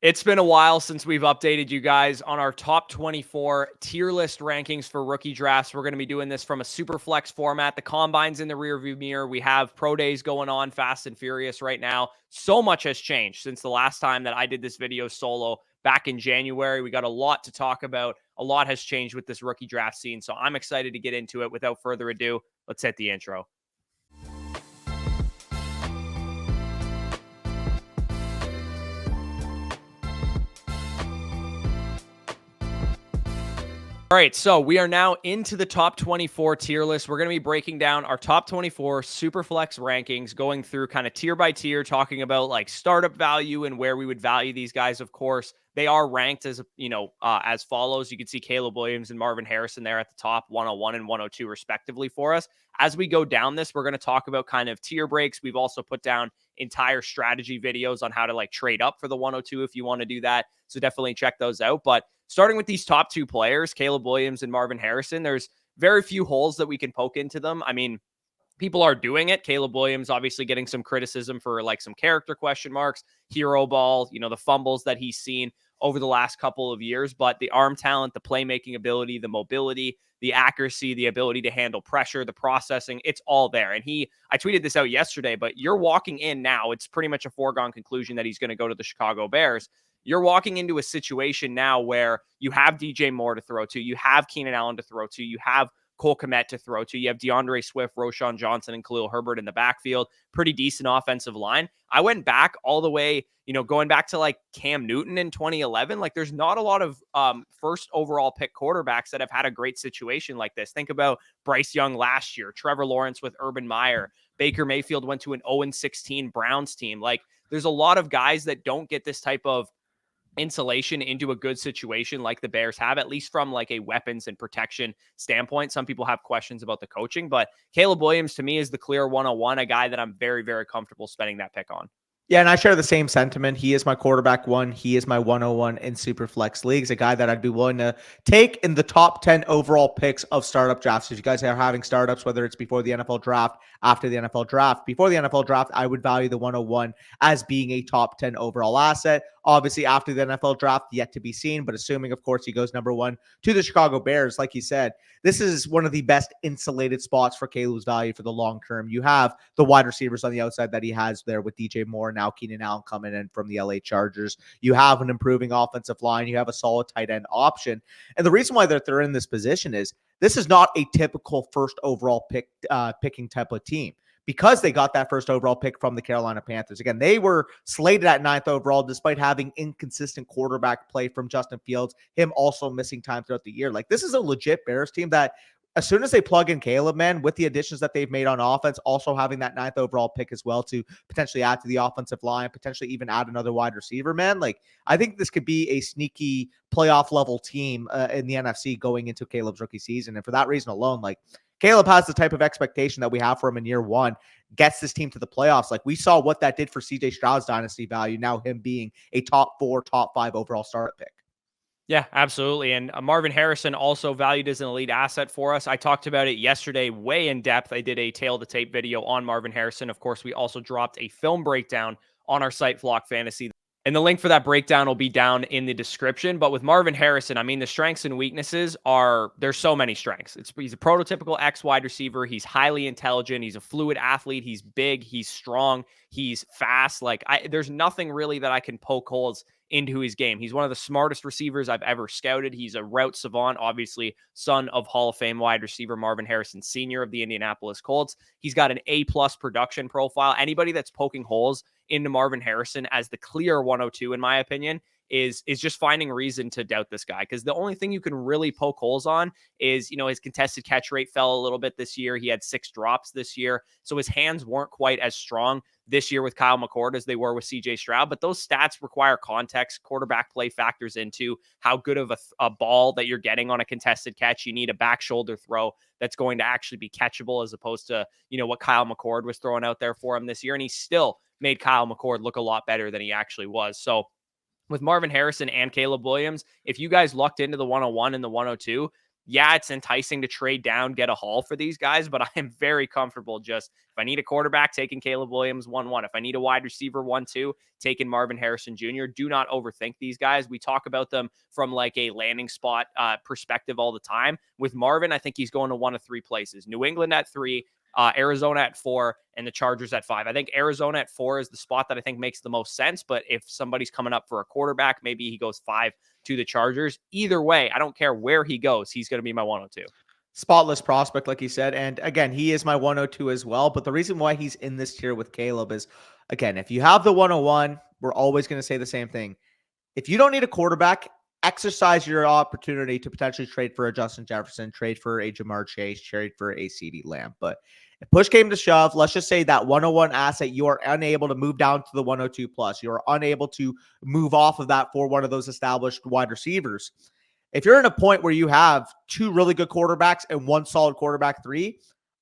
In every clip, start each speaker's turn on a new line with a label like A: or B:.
A: It's been a while since we've updated you guys on our top 24 tier list rankings for rookie drafts. We're going to be doing this from a super flex format. The combine's in the rearview mirror. We have pro days going on fast and furious right now. So much has changed since the last time that I did this video solo back in January. We got a lot to talk about. A lot has changed with this rookie draft scene. So I'm excited to get into it. Without further ado, let's hit the intro. All right, so we are now into the top 24 tier list. We're going to be breaking down our top 24 super flex rankings, going through kind of tier by tier, talking about like startup value and where we would value these guys. Of course, they are ranked as, as follows. You can see Caleb Williams and Marvin Harrison there at the top, 101 and 102 respectively for us. As we go down this, we're going to talk about kind of tier breaks. We've also put down entire strategy videos on how to like trade up for the 102 if you want to do that. So definitely check those out. But starting with these top two players, Caleb Williams and Marvin Harrison, there's very few holes that we can poke into them. I mean, people are doing it. Caleb Williams obviously getting some criticism for like some character question marks, hero ball, the fumbles that he's seen over the last couple of years, but the arm talent, the playmaking ability, the mobility, the accuracy, the ability to handle pressure, the processing, it's all there. And I tweeted this out yesterday, but you're walking in now, it's pretty much a foregone conclusion that he's going to go to the Chicago Bears. You're walking into a situation now where you have DJ Moore to throw to, you have Keenan Allen to throw to, you have Cole Kmet to throw to, you have DeAndre Swift, Roshan Johnson, and Khalil Herbert in the backfield. Pretty decent offensive line. I went back all the way, going back to like Cam Newton in 2011. Like there's not a lot of first overall pick quarterbacks that have had a great situation like this. Think about Bryce Young last year, Trevor Lawrence with Urban Meyer, Baker Mayfield went to an 0-16 Browns team. Like there's a lot of guys that don't get this type of insulation into a good situation like the Bears have, at least from like a weapons and protection standpoint. Some people have questions about the coaching, but Caleb Williams to me is the clear 101, a guy that I'm very, very comfortable spending that pick on.
B: Yeah, and I share the same sentiment. He is my quarterback one. He is my 101 in super flex leagues, a guy that I'd be willing to take in the top 10 overall picks of startup drafts. If you guys are having startups, whether it's before the NFL draft, after the NFL draft, before the NFL draft, I would value the 101 as being a top 10 overall asset. Obviously, after the NFL draft, yet to be seen, but assuming, of course, he goes number one to the Chicago Bears, like you said, this is one of the best insulated spots for Caleb's value for the long term. You have the wide receivers on the outside that he has there with DJ Moore, now Keenan Allen coming in from the LA Chargers. You have an improving offensive line. You have a solid tight end option. And the reason why they're in this position is this is not a typical first overall picking type of team, because they got that first overall pick from the Carolina Panthers. Again, they were slated at 9th overall despite having inconsistent quarterback play from Justin Fields, him also missing time throughout the year. Like, this is a legit Bears team that as soon as they plug in Caleb, man, with the additions that they've made on offense, also having that 9th overall pick as well to potentially add to the offensive line, potentially even add another wide receiver, man. Like, I think this could be a sneaky playoff level team in the NFC going into Caleb's rookie season. And for that reason alone, like, Caleb has the type of expectation that we have for him in year one, gets this team to the playoffs. Like, we saw what that did for CJ Stroud's dynasty value, now him being a top 4, top 5 overall startup pick.
A: Yeah, absolutely. And Marvin Harrison also valued as an elite asset for us. I talked about it yesterday way in depth. I did a tail to tape video on Marvin Harrison. Of course, we also dropped a film breakdown on our site, Flock Fantasy. And the link for that breakdown will be down in the description. But with Marvin Harrison, I mean, the strengths and weaknesses there's so many strengths. He's a prototypical X wide receiver. He's highly intelligent. He's a fluid athlete. He's big. He's strong. He's fast. Like, there's nothing really that I can poke holes into his game. He's one of the smartest receivers I've ever scouted. He's a route savant, obviously son of Hall of Fame wide receiver Marvin Harrison Sr. of the Indianapolis Colts. He's got an A+ production profile. Anybody that's poking holes into Marvin Harrison as the clear 102, in my opinion, is just finding reason to doubt this guy, because the only thing you can really poke holes on is, his contested catch rate fell a little bit this year. He had 6 drops this year, so his hands weren't quite as strong this year with Kyle McCord as they were with CJ Stroud, but those stats require context. Quarterback play factors into how good of a ball that you're getting on a contested catch. You need a back shoulder throw that's going to actually be catchable, as opposed to, what Kyle McCord was throwing out there for him this year, and he still made Kyle McCord look a lot better than he actually was. So with Marvin Harrison and Caleb Williams, if you guys lucked into the 101 and the 102, Yeah, it's enticing to trade down, get a haul for these guys, but I am very comfortable just if I need a quarterback, taking Caleb Williams 1-1. If I need a wide receiver 1-2, taking Marvin Harrison Jr. Do not overthink these guys. We talk about them from like a landing spot perspective all the time. With Marvin, I think he's going to one of three places: New England at 3, Arizona at 4, and the Chargers at 5. I think Arizona at 4 is the spot that I think makes the most sense. But if somebody's coming up for a quarterback, maybe he goes 5 to the Chargers. Either way, I don't care where he goes. He's going to be my 102.
B: Spotless prospect, like you said. And again, he is my 102 as well. But the reason why he's in this tier with Caleb is, again, if you have the 101, we're always going to say the same thing. If you don't need a quarterback, exercise your opportunity to potentially trade for a Justin Jefferson, trade for a Jamar Chase, trade for a CeeDee Lamb. But if push came to shove, let's just say that 101 asset, you are unable to move down to the 102 plus. You are unable to move off of that for one of those established wide receivers. If you're in a point where you have 2 really good quarterbacks and 1 solid quarterback 3,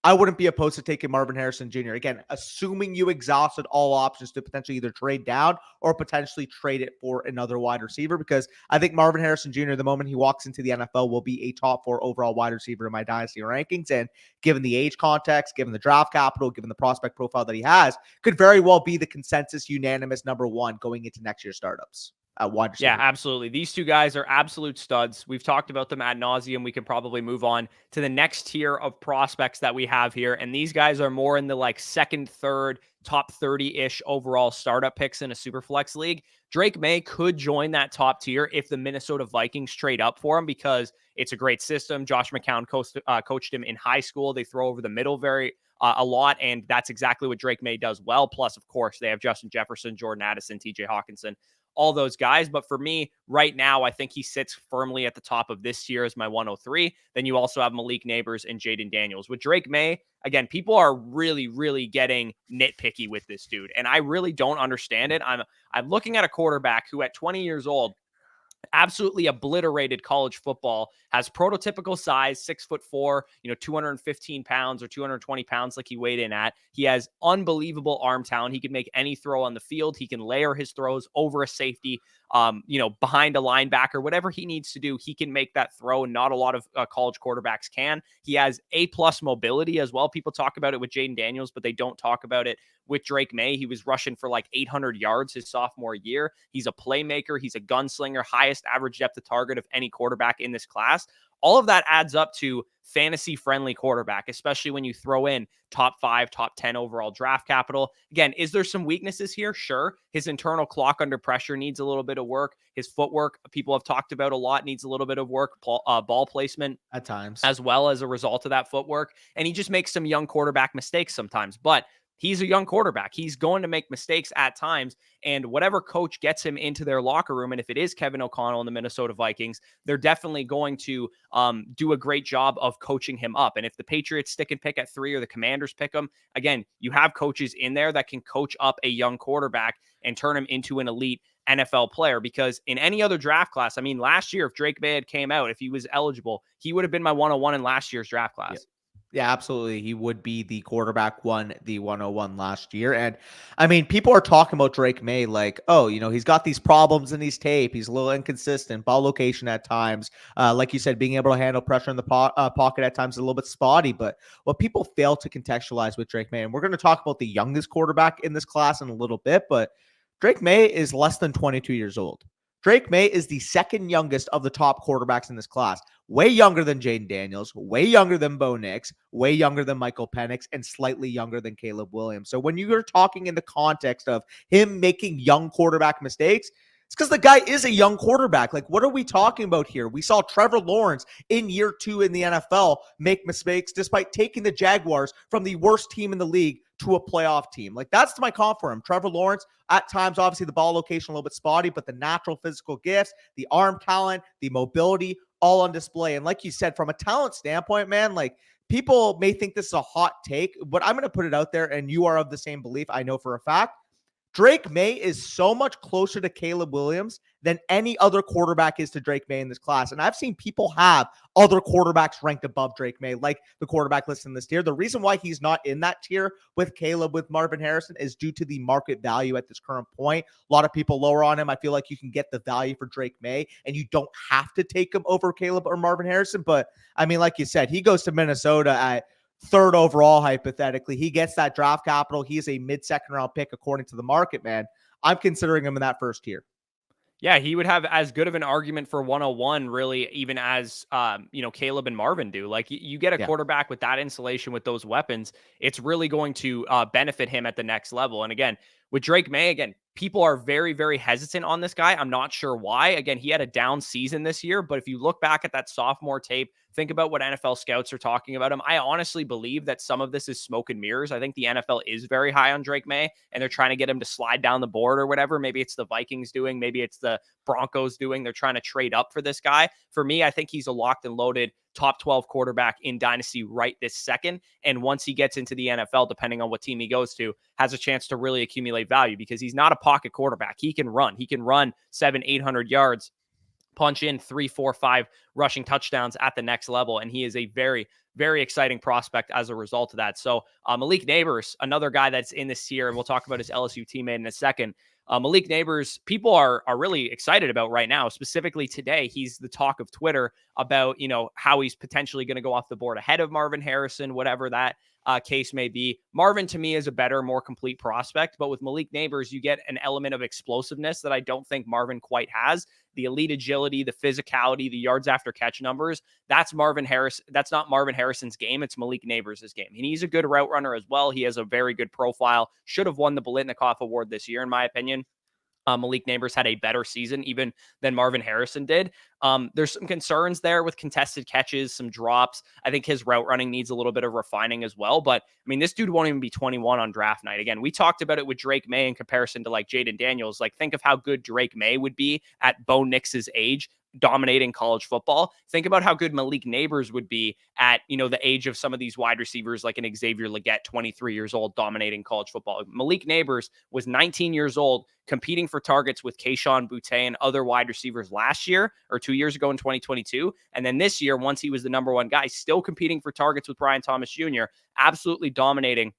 B: I wouldn't be opposed to taking Marvin Harrison Jr. Again, assuming you exhausted all options to potentially either trade down or potentially trade it for another wide receiver, because I think Marvin Harrison Jr., the moment he walks into the NFL, will be a top 4 overall wide receiver in my Dynasty rankings. And given the age context, given the draft capital, given the prospect profile that he has, could very well be the consensus unanimous number 1 going into next year's startups. Wide receiver.
A: Yeah, absolutely. These two guys are absolute studs. We've talked about them ad nauseum. We can probably move on to the next tier of prospects that we have here. And these guys are more in the like second, third, top 30-ish overall startup picks in a super flex league. Drake May could join that top tier if the Minnesota Vikings trade up for him, because it's a great system. Josh McCown coached him in high school. They throw over the middle a lot, and that's exactly what Drake May does well. Plus, of course, they have Justin Jefferson, Jordan Addison, TJ Hawkinson, all those guys. But for me right now, I think he sits firmly at the top of this tier as my 103. Then you also have Malik Neighbors and Jaden Daniels. With Drake May, again, people are really, really getting nitpicky with this dude, and I really don't understand it. I'm looking at a quarterback who at 20 years old absolutely obliterated college football, has prototypical size, 6'4", 215 pounds or 220 pounds like he weighed in at. He has unbelievable arm talent. He can make any throw on the field. He can layer his throws over a safety, behind a linebacker, whatever he needs to do, he can make that throw. And not a lot of college quarterbacks can. He has A+ mobility as well. People talk about it with Jaden Daniels, but they don't talk about it with Drake May. He was rushing for like 800 yards his sophomore year. He's a playmaker. He's a gunslinger, highest average depth of target of any quarterback in this class. All of that adds up to fantasy-friendly quarterback, especially when you throw in top 5, top 10 overall draft capital. Again, is there some weaknesses here? Sure. His internal clock under pressure needs a little bit of work. His footwork, people have talked about a lot, needs a little bit of work. Ball placement
B: At times.
A: as well as a result of that footwork. And he just makes some young quarterback mistakes sometimes. But he's a young quarterback. He's going to make mistakes at times. And whatever coach gets him into their locker room, and if it is Kevin O'Connell and the Minnesota Vikings, they're definitely going to do a great job of coaching him up. And if the Patriots stick and pick at 3 or the Commanders pick him, again, you have coaches in there that can coach up a young quarterback and turn him into an elite NFL player. Because in any other draft class, I mean, last year, if Drake May had came out, if he was eligible, he would have been my 101 in last year's draft class.
B: Yeah. Yeah, absolutely. He would be the quarterback 1, the 101 last year. And I mean, people are talking about Drake May like, oh, he's got these problems in his tape. He's a little inconsistent, ball location at times. Like you said, being able to handle pressure in the pocket at times is a little bit spotty. But what people fail to contextualize with Drake May, and we're going to talk about the youngest quarterback in this class in a little bit, but Drake May is less than 22 years old. Drake May is the second youngest of the top quarterbacks in this class. Way younger than Jaden Daniels, way younger than Bo Nix, way younger than Michael Penix, and slightly younger than Caleb Williams. So when you're talking in the context of him making young quarterback mistakes, it's because the guy is a young quarterback. Like, what are we talking about here? We saw Trevor Lawrence in year 2 in the NFL make mistakes despite taking the Jaguars from the worst team in the league to a playoff team. Like, that's my comp for him. Trevor Lawrence, at times, obviously the ball location a little bit spotty, but the natural physical gifts, the arm talent, the mobility, all on display. And like you said, from a talent standpoint, man, like, people may think this is a hot take, but I'm going to put it out there, and you are of the same belief, I know for a fact. Drake May is so much closer to Caleb Williams than any other quarterback is to Drake May in this class. And I've seen people have other quarterbacks ranked above Drake May, like the quarterback list in this tier. The reason why he's not in that tier with Caleb, with Marvin Harrison, is due to the market value at this current point. A lot of people lower on him. I feel like you can get the value for Drake May, and you don't have to take him over Caleb or Marvin Harrison. But I mean, like you said, he goes to Minnesota at third overall, hypothetically. He gets that draft capital. He is a mid-second round pick according to the market, man. I'm considering him in that first tier.
A: Yeah, he would have as good of an argument for 101, really, even as Caleb and Marvin do. Like you get a quarterback with that insulation, with those weapons, it's really going to benefit him at the next level. And again, with Drake May, again, people are very, very hesitant on this guy. I'm not sure why. Again, he had a down season this year, but if you look back at that sophomore tape, think about what NFL scouts are talking about him. I honestly believe that some of this is smoke and mirrors. I think the NFL is very high on Drake May, and they're trying to get him to slide down the board or whatever. Maybe it's the Vikings doing, maybe it's the Broncos doing. They're trying to trade up for this guy. For me, I think he's a locked and loaded top 12 quarterback in Dynasty right this second. And once he gets into the NFL, depending on what team he goes to, has a chance to really accumulate value because he's not a pocket quarterback. He can run. He can run 700-800 yards, punch in 3, 4, 5 rushing touchdowns at the next level. And he is a very, very exciting prospect as a result of that. So Malik Neighbors, another guy that's in this tier, and we'll talk about his LSU teammate in a second. Malik Neighbors, people are really excited about right now. Specifically today, he's the talk of Twitter about, how he's potentially going to go off the board ahead of Marvin Harrison, whatever that case may be. Marvin, to me, is a better, more complete prospect. But with Malik Neighbors, you get an element of explosiveness that I don't think Marvin quite has. The elite agility, the physicality, the yards after catch numbers. That's Marvin Harris. That's not Marvin Harrison's game. It's Malik Neighbors' game. And he's a good route runner as well. He has a very good profile. Should have won the Biletnikoff Award this year, in my opinion. Malik Neighbors had a better season even than Marvin Harrison did. There's some concerns there with contested catches, some drops. I think his route running needs a little bit of refining as well. But I mean, this dude won't even be 21 on draft night. Again, we talked about it with Drake May in comparison to like Jaden Daniels. Like, think of how good Drake May would be at Bo Nix's age, dominating college football. Think about how good Malik Neighbors would be at, the age of some of these wide receivers like an Xavier Legette, 23 years old, dominating college football. Malik Neighbors was 19 years old, competing for targets with Kayshon Boutte and other wide receivers last year or 2 years ago in 2022. And then this year, once he was the number one guy, still competing for targets with Brian Thomas Jr., absolutely dominating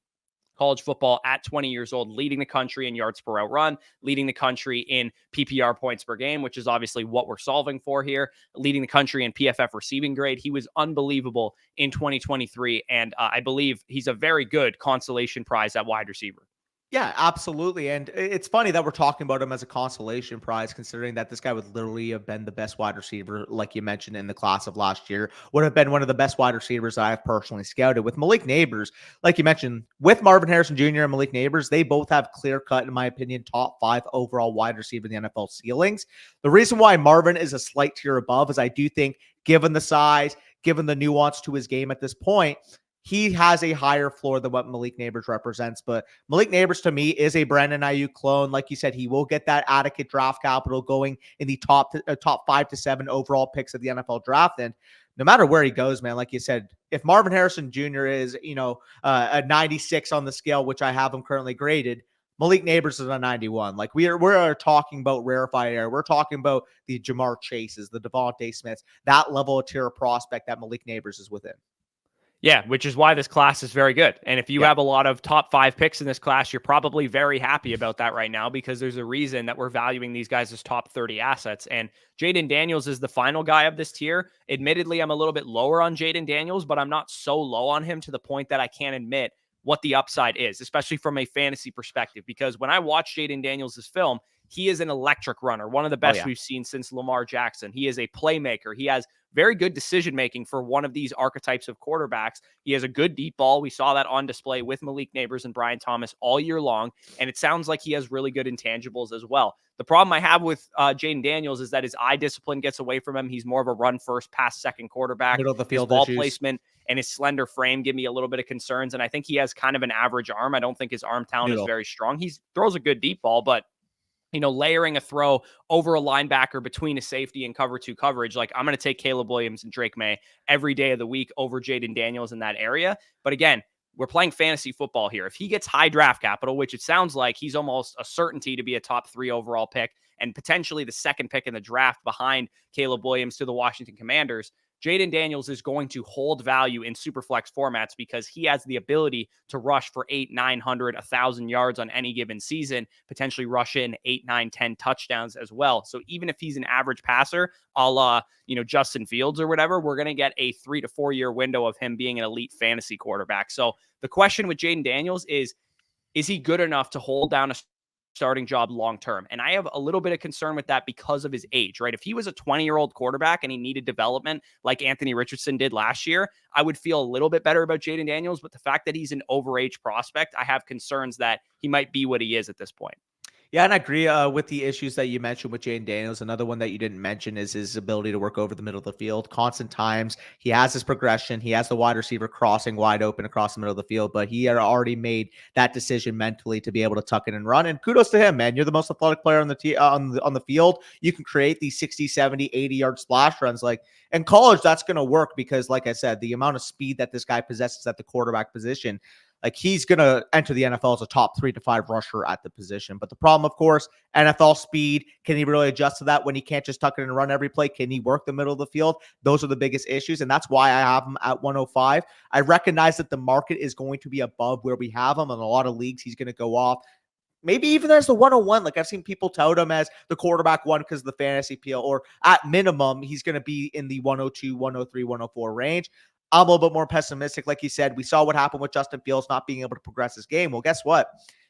A: college football at 20 years old, leading the country in yards per route run, leading the country in PPR points per game, which is obviously what we're solving for here, leading the country in PFF receiving grade. He was unbelievable in 2023, and I believe he's a very good consolation prize at wide receiver.
B: Yeah, absolutely. And it's funny that we're talking about him as a consolation prize, considering that this guy would literally have been the best wide receiver, like you mentioned, in the class of last year, would have been one of the best wide receivers I have personally scouted. With Malik Neighbors, like you mentioned, with Marvin Harrison Jr. and Malik Neighbors, they both have clear-cut, in my opinion, top 5 overall wide receiver in the NFL ceilings. The reason why Marvin is a slight tier above is I do think, given the size, given the nuance to his game at this point, he has a higher floor than what Malik Neighbors represents. But Malik Neighbors, to me, is a Brandon Ayuk clone. Like you said, he will get that adequate draft capital going in the top 5 to 7 overall picks of the NFL draft. And no matter where he goes, man, like you said, if Marvin Harrison Jr. is, a 96 on the scale, which I have him currently graded, Malik Neighbors is a 91. Like we're talking about rarefied air. We're talking about the Jamar Chases, the Devontae Smiths, that level of tier prospect that Malik Neighbors is within.
A: Yeah, which is why this class is very good. And if you have a lot of top 5 picks in this class, you're probably very happy about that right now because there's a reason that we're valuing these guys as top 30 assets. And Jaden Daniels is the final guy of this tier. Admittedly, I'm a little bit lower on Jaden Daniels, but I'm not so low on him to the point that I can't admit what the upside is, especially from a fantasy perspective. Because when I watch Jaden Daniels' film, he is an electric runner, one of the best we've seen since Lamar Jackson. He is a playmaker. He has very good decision-making for one of these archetypes of quarterbacks. He has a good deep ball. We saw that on display with Malik Neighbors and Brian Thomas all year long, and it sounds like he has really good intangibles as well. The problem I have with Jaden Daniels is that his eye discipline gets away from him. He's more of a run-first, pass-second quarterback.
B: Middle of the field
A: his ball
B: issues.
A: Placement and his slender frame give me a little bit of concerns, and I think he has kind of an average arm. I don't think his arm talent is very strong. He throws a good deep ball, but layering a throw over a linebacker between a safety and cover 2 coverage. Like, I'm going to take Caleb Williams and Drake May every day of the week over Jaden Daniels in that area. But again, we're playing fantasy football here. If he gets high draft capital, which it sounds like he's almost a certainty to be a top 3 overall pick and potentially the second pick in the draft behind Caleb Williams to the Washington Commanders, Jaden Daniels is going to hold value in superflex formats because he has the ability to rush for 800, 900, 1,000 yards on any given season, potentially rush in 8, 9, 10 touchdowns as well. So even if he's an average passer, a la, Justin Fields or whatever, we're going to get a 3 to 4 year window of him being an elite fantasy quarterback. So the question with Jaden Daniels is he good enough to hold down a starting job long term? And I have a little bit of concern with that because of his age, right? If he was a 20-year-old quarterback and he needed development like Anthony Richardson did last year, I would feel a little bit better about Jaden Daniels. But the fact that he's an overage prospect, I have concerns that he might be what he is at this point.
B: Yeah, and I agree with the issues that you mentioned with Jaden Daniels. Another one that you didn't mention is his ability to work over the middle of the field. Constant times. He has his progression. He has the wide receiver crossing wide open across the middle of the field, but he had already made that decision mentally to be able to tuck in and run. And kudos to him, man. You're the most athletic player on the field. You can create these 60, 70, 80-yard splash runs. Like in college, that's going to work because, like I said, the amount of speed that this guy possesses at the quarterback position, like he's going to enter the NFL as a top 3 to 5 rusher at the position. But the problem, of course, NFL speed. Can he really adjust to that when he can't just tuck it and run every play? Can he work the middle of the field? Those are the biggest issues. And that's why I have him at 105. I recognize that the market is going to be above where we have him. In a lot of leagues, he's going to go off. Maybe even as the 101. Like I've seen people tout him as the quarterback one because of the fantasy appeal, or at minimum, he's going to be in the 102, 103, 104 range. I'm a little bit more pessimistic. Like you said, we saw what happened with Justin Fields not being able to progress his game. Well, guess what?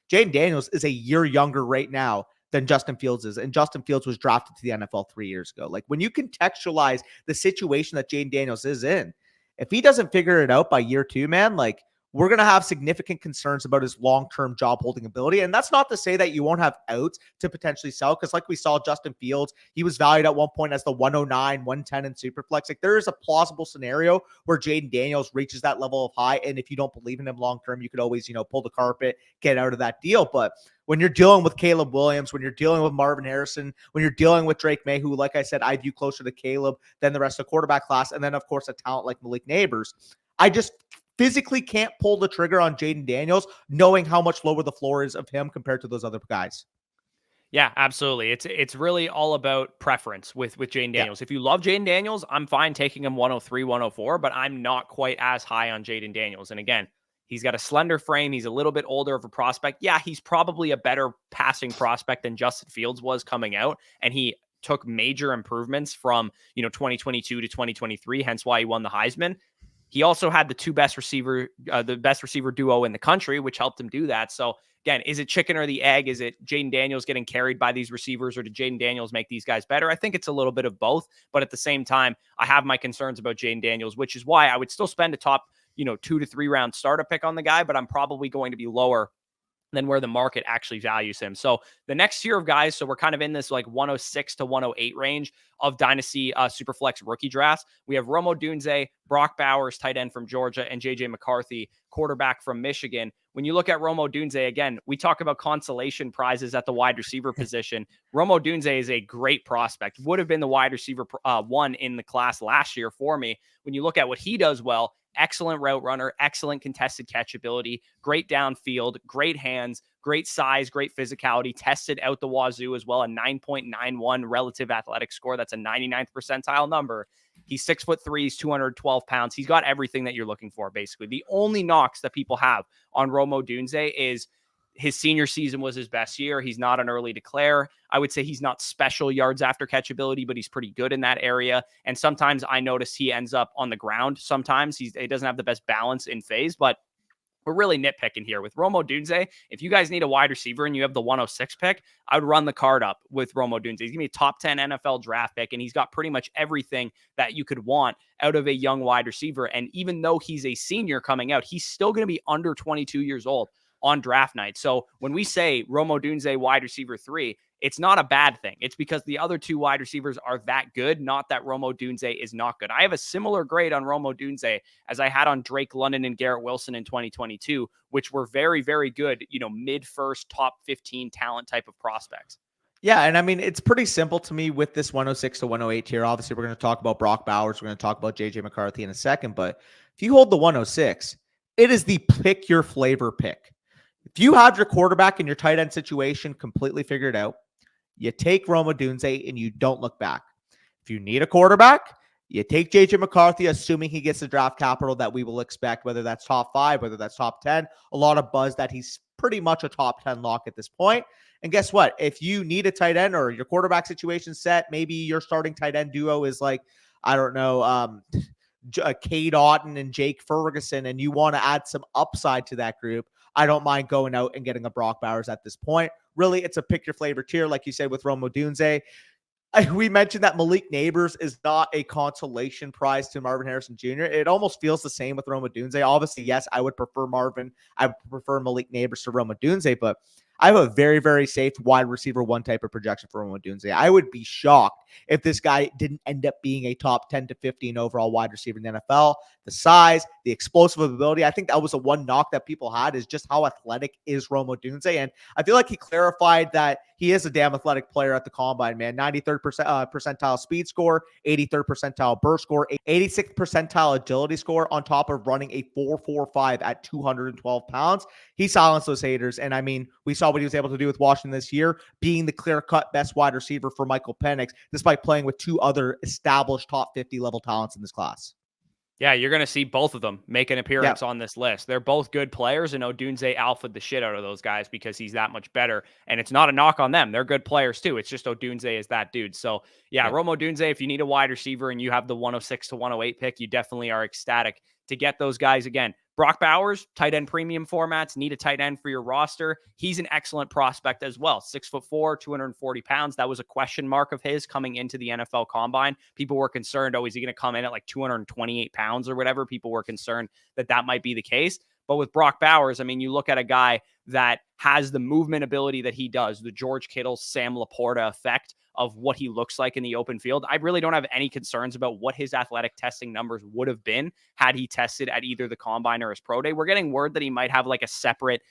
B: Jaden Daniels is a year younger right now than Justin Fields is. And Justin Fields was drafted to the NFL 3 years ago. Like when you contextualize the situation that Jaden Daniels is in, if he doesn't figure it out by year 2, man, like we're going to have significant concerns about his long-term job holding ability. And that's not to say that you won't have outs to potentially sell. Because like we saw Justin Fields, he was valued at one point as the 109, 110 in Superflex. Like there is a plausible scenario where Jaden Daniels reaches that level of high. And if you don't believe in him long-term, you could always, pull the carpet, get out of that deal. But when you're dealing with Caleb Williams, when you're dealing with Marvin Harrison, when you're dealing with Drake May, who, like I said, I view closer to Caleb than the rest of the quarterback class. And then, of course, a talent like Malik Neighbors, I just physically can't pull the trigger on Jaden Daniels, knowing how much lower the floor is of him compared to those other guys.
A: Yeah, absolutely. It's really all about preference with Jaden Daniels. Yeah. If you love Jaden Daniels, I'm fine taking him 103, 104, but I'm not quite as high on Jaden Daniels. And again, he's got a slender frame. He's a little bit older of a prospect. Yeah, he's probably a better passing prospect than Justin Fields was coming out. And he took major improvements from, 2022 to 2023, hence why he won the Heisman. He also had the best receiver duo in the country, which helped him do that. So again, is it chicken or the egg? Is it Jaden Daniels getting carried by these receivers, or did Jaden Daniels make these guys better? I think it's a little bit of both, but at the same time, I have my concerns about Jaden Daniels, which is why I would still spend a top, 2 to 3 round startup pick on the guy, but I'm probably going to be lower than where the market actually values him. So the next tier of guys, so we're kind of in this like 106 to 108 range of Dynasty Superflex rookie drafts. We have Rome Odunze, Brock Bowers, tight end from Georgia, and JJ McCarthy, quarterback from Michigan. When you look at Rome Odunze, again, we talk about consolation prizes at the wide receiver position. Rome Odunze is a great prospect, would have been the wide receiver one in the class last year for me. When you look at what he does well, excellent route runner, excellent contested catch ability, great downfield, great hands, great size, great physicality, tested out the wazoo as well, a 9.91 relative athletic score. That's a 99th percentile number. He's 6'3", he's 212 pounds. He's got everything that you're looking for, basically. The only knocks that people have on Rome Odunze is his senior season was his best year. He's not an early declare. I would say he's not special yards after catch ability, but he's pretty good in that area. And sometimes I notice he ends up on the ground. Sometimes he doesn't have the best balance in phase, but we're really nitpicking here with Rome Odunze. If you guys need a wide receiver and you have the 106 pick, I would run the card up with Rome Odunze. He's going to be a top 10 NFL draft pick, and he's got pretty much everything that you could want out of a young wide receiver. And even though he's a senior coming out, he's still going to be under 22 years old on draft night. So when we say Rome Odunze wide receiver 3, it's not a bad thing. It's because the other 2 wide receivers are that good, not that Rome Odunze is not good. I have a similar grade on Rome Odunze as I had on Drake London and Garrett Wilson in 2022, which were very, very good, mid-first, top 15 talent type of prospects.
B: Yeah, and I mean, it's pretty simple to me with this 106 to 108 here. Obviously, we're going to talk about Brock Bowers. We're going to talk about JJ McCarthy in a second, but if you hold the 106, it is the pick your flavor pick. If you have your quarterback and your tight end situation completely figured out, you take Rome Odunze and you don't look back. If you need a quarterback, you take JJ McCarthy, assuming he gets the draft capital that we will expect, whether that's top 5, whether that's top 10. A lot of buzz that he's pretty much a top 10 lock at this point. And guess what? If you need a tight end or your quarterback situation set, maybe your starting tight end duo is like, I don't know, Cade Otton and Jake Ferguson, and you want to add some upside to that group, I don't mind going out and getting a Brock Bowers at this point. Really, it's a pick your flavor tier, like you said, with Rome Odunze. We mentioned that Malik Neighbors is not a consolation prize to Marvin Harrison Jr. It almost feels the same with Rome Odunze. Obviously, yes, I would prefer Marvin. I would prefer Malik Neighbors to Rome Odunze, but I have a very, very safe wide receiver 1 type of projection for Rome Odunze. I would be shocked if this guy didn't end up being a top 10 to 15 overall wide receiver in the NFL. The size, the explosive ability, I think that was the one knock that people had, is just how athletic is Rome Odunze. And I feel like he clarified that he is a damn athletic player at the combine, man. 93rd percentile speed score, 83rd percentile burst score, 86th percentile agility score, on top of running a 4.45 at 212 pounds. He silenced those haters. And I mean, we saw what he was able to do with Washington this year, being the clear-cut best wide receiver for Michael Penix, despite playing with 2 other established top 50 level talents in this class.
A: Yeah, you're going to see both of them make an appearance on this list. They're both good players, and Odunze alphaed the shit out of those guys because he's that much better. And it's not a knock on them. They're good players too. It's just Odunze is that dude. So yeah, Rome Odunze, if you need a wide receiver and you have the 106 to 108 pick, you definitely are ecstatic to get those guys again. Brock Bowers, tight end premium formats, need a tight end for your roster. He's an excellent prospect as well. 6'4", 240 pounds. That was a question mark of his coming into the NFL Combine. People were concerned, is he going to come in at like 228 pounds or whatever? People were concerned that that might be the case. But with Brock Bowers, I mean, you look at a guy that has the movement ability that he does, the George Kittle, Sam Laporta effect of what he looks like in the open field. I really don't have any concerns about what his athletic testing numbers would have been had he tested at either the combine or his pro day. We're getting word that he might have like a separate,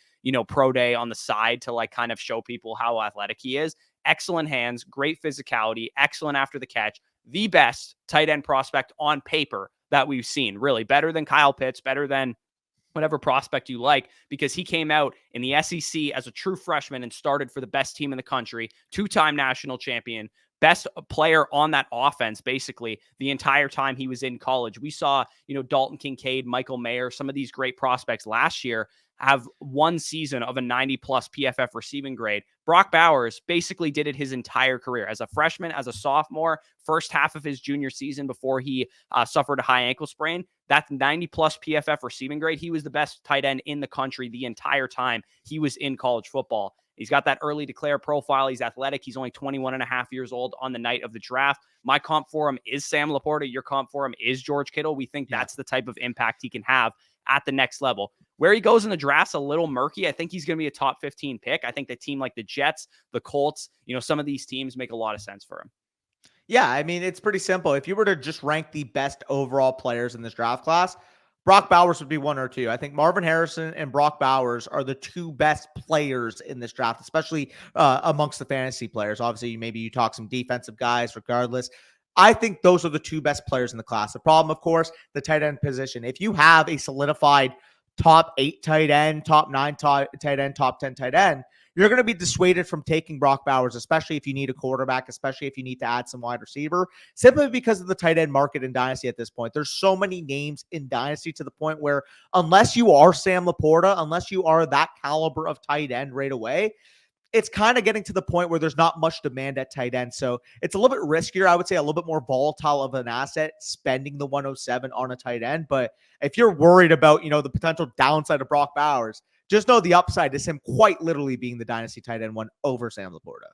A: pro day on the side to like kind of show people how athletic he is. Excellent hands, great physicality, excellent after the catch, the best tight end prospect on paper that we've seen. Really better than Kyle Pitts, better than whatever prospect you like, because he came out in the SEC as a true freshman and started for the best team in the country, 2-time national champion, best player on that offense, basically the entire time he was in college. We saw, Dalton Kincaid, Michael Mayer, some of these great prospects last year have one season of a 90-plus PFF receiving grade. Brock Bowers basically did it his entire career as a freshman, as a sophomore, first half of his junior season before he suffered a high ankle sprain. That 90-plus PFF receiving grade, he was the best tight end in the country the entire time he was in college football. He's got that early declare profile. He's athletic. He's only 21 and a half years old on the night of the draft. My comp for him is Sam Laporta. Your comp for him is George Kittle. We think that's the type of impact he can have at the next level. Where he goes in the draft's a little murky. I think he's going to be a top 15 pick. I think the team like the Jets, the Colts, some of these teams make a lot of sense for him.
B: Yeah, I mean, it's pretty simple. If you were to just rank the best overall players in this draft class, Brock Bowers would be 1 or 2. I think Marvin Harrison and Brock Bowers are the 2 best players in this draft, especially amongst the fantasy players. Obviously, maybe you talk some defensive guys regardless. I think those are the 2 best players in the class. The problem, of course, the tight end position. If you have a solidified top 8 tight end, top 9 tight end, top 10 tight end, you're going to be dissuaded from taking Brock Bowers, especially if you need a quarterback, especially if you need to add some wide receiver, simply because of the tight end market in Dynasty at this point. There's so many names in Dynasty to the point where unless you are Sam Laporta, unless you are that caliber of tight end right away, it's kind of getting to the point where there's not much demand at tight end. So it's a little bit riskier. I would say a little bit more volatile of an asset spending the 107 on a tight end. But if you're worried about, the potential downside of Brock Bowers, just know the upside is him quite literally being the Dynasty tight end 1 over Sam Laporta.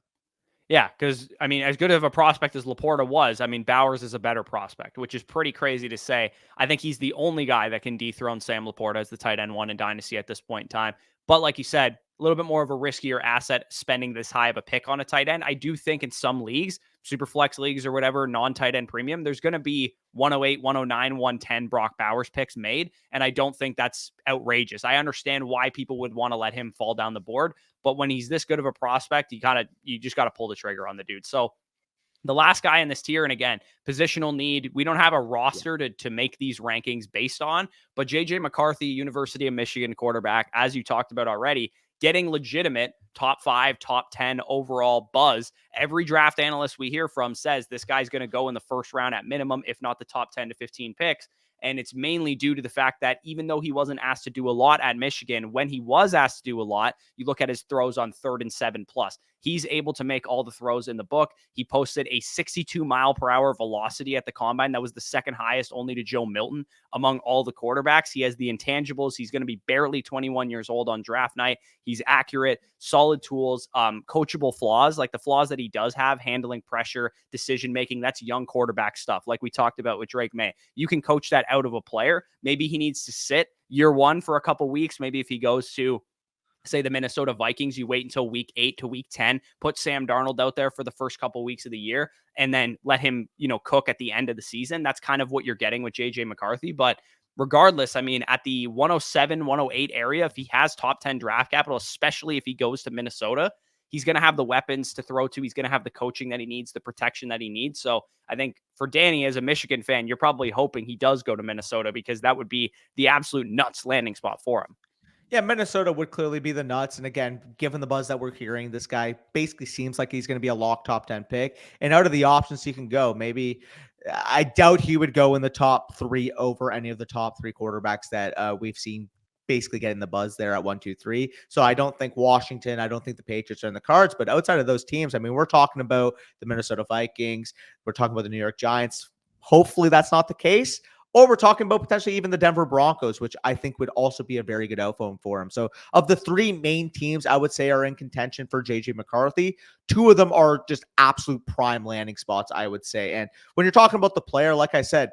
A: Yeah, because, as good of a prospect as Laporta was, Bowers is a better prospect, which is pretty crazy to say. I think he's the only guy that can dethrone Sam Laporta as the tight end 1 in Dynasty at this point in time. But like you said, a little bit more of a riskier asset spending this high of a pick on a tight end. I do think in some leagues, super flex leagues or whatever, non-tight end premium, there's going to be 108, 109, 110 Brock Bowers picks made. And I don't think that's outrageous. I understand why people would want to let him fall down the board. But when he's this good of a prospect, you just got to pull the trigger on the dude. So The last guy in this tier, and again, positional need. We don't have a roster to make these rankings based on, but JJ McCarthy, University of Michigan quarterback, as you talked about already, getting legitimate top 5, top 10 overall buzz. Every draft analyst we hear from says this guy's going to go in the first round at minimum, if not the top 10 to 15 picks. And it's mainly due to the fact that even though he wasn't asked to do a lot at Michigan, when he was asked to do a lot, you look at his throws on 3rd and 7 plus. He's able to make all the throws in the book. He posted a 62 mile per hour velocity at the combine. That was the second highest, only to Joe Milton among all the quarterbacks. He has the intangibles. He's going to be barely 21 years old on draft night. He's accurate, solid tools, coachable flaws, like the flaws that he does have, handling pressure, decision-making. That's young quarterback stuff. Like we talked about with Drake May. You can coach that out of a player. Maybe he needs to sit year 1 for a couple weeks. Maybe if he goes to, say, the Minnesota Vikings, you wait until week 8 to week 10, put Sam Darnold out there for the first couple weeks of the year, and then let him, cook at the end of the season. That's kind of what you're getting with JJ McCarthy. But regardless, I mean, at the 107, 108 area, if he has top 10 draft capital, especially if he goes to Minnesota, he's going to have the weapons to throw to. He's going to have the coaching that he needs, the protection that he needs. So I think for Danny, as a Michigan fan, you're probably hoping he does go to Minnesota, because that would be the absolute nuts landing spot for him.
B: Yeah, Minnesota would clearly be the nuts. And again, given the buzz that we're hearing, this guy basically seems like he's going to be a lock top 10 pick. And out of the options he can go, maybe I doubt he would go in the top 3 over any of the top 3 quarterbacks that we've seen basically getting the buzz there at 1, 2, 3. So I don't think Washington, I don't think the Patriots are in the cards. But outside of those teams, I mean, we're talking about the Minnesota Vikings. We're talking about the New York Giants. Hopefully that's not the case. Or we're talking about potentially even the Denver Broncos, which I think would also be a very good outphone for him. So of the 3 main teams I would say are in contention for JJ McCarthy, 2 of them are just absolute prime landing spots, I would say. And when you're talking about the player, like I said,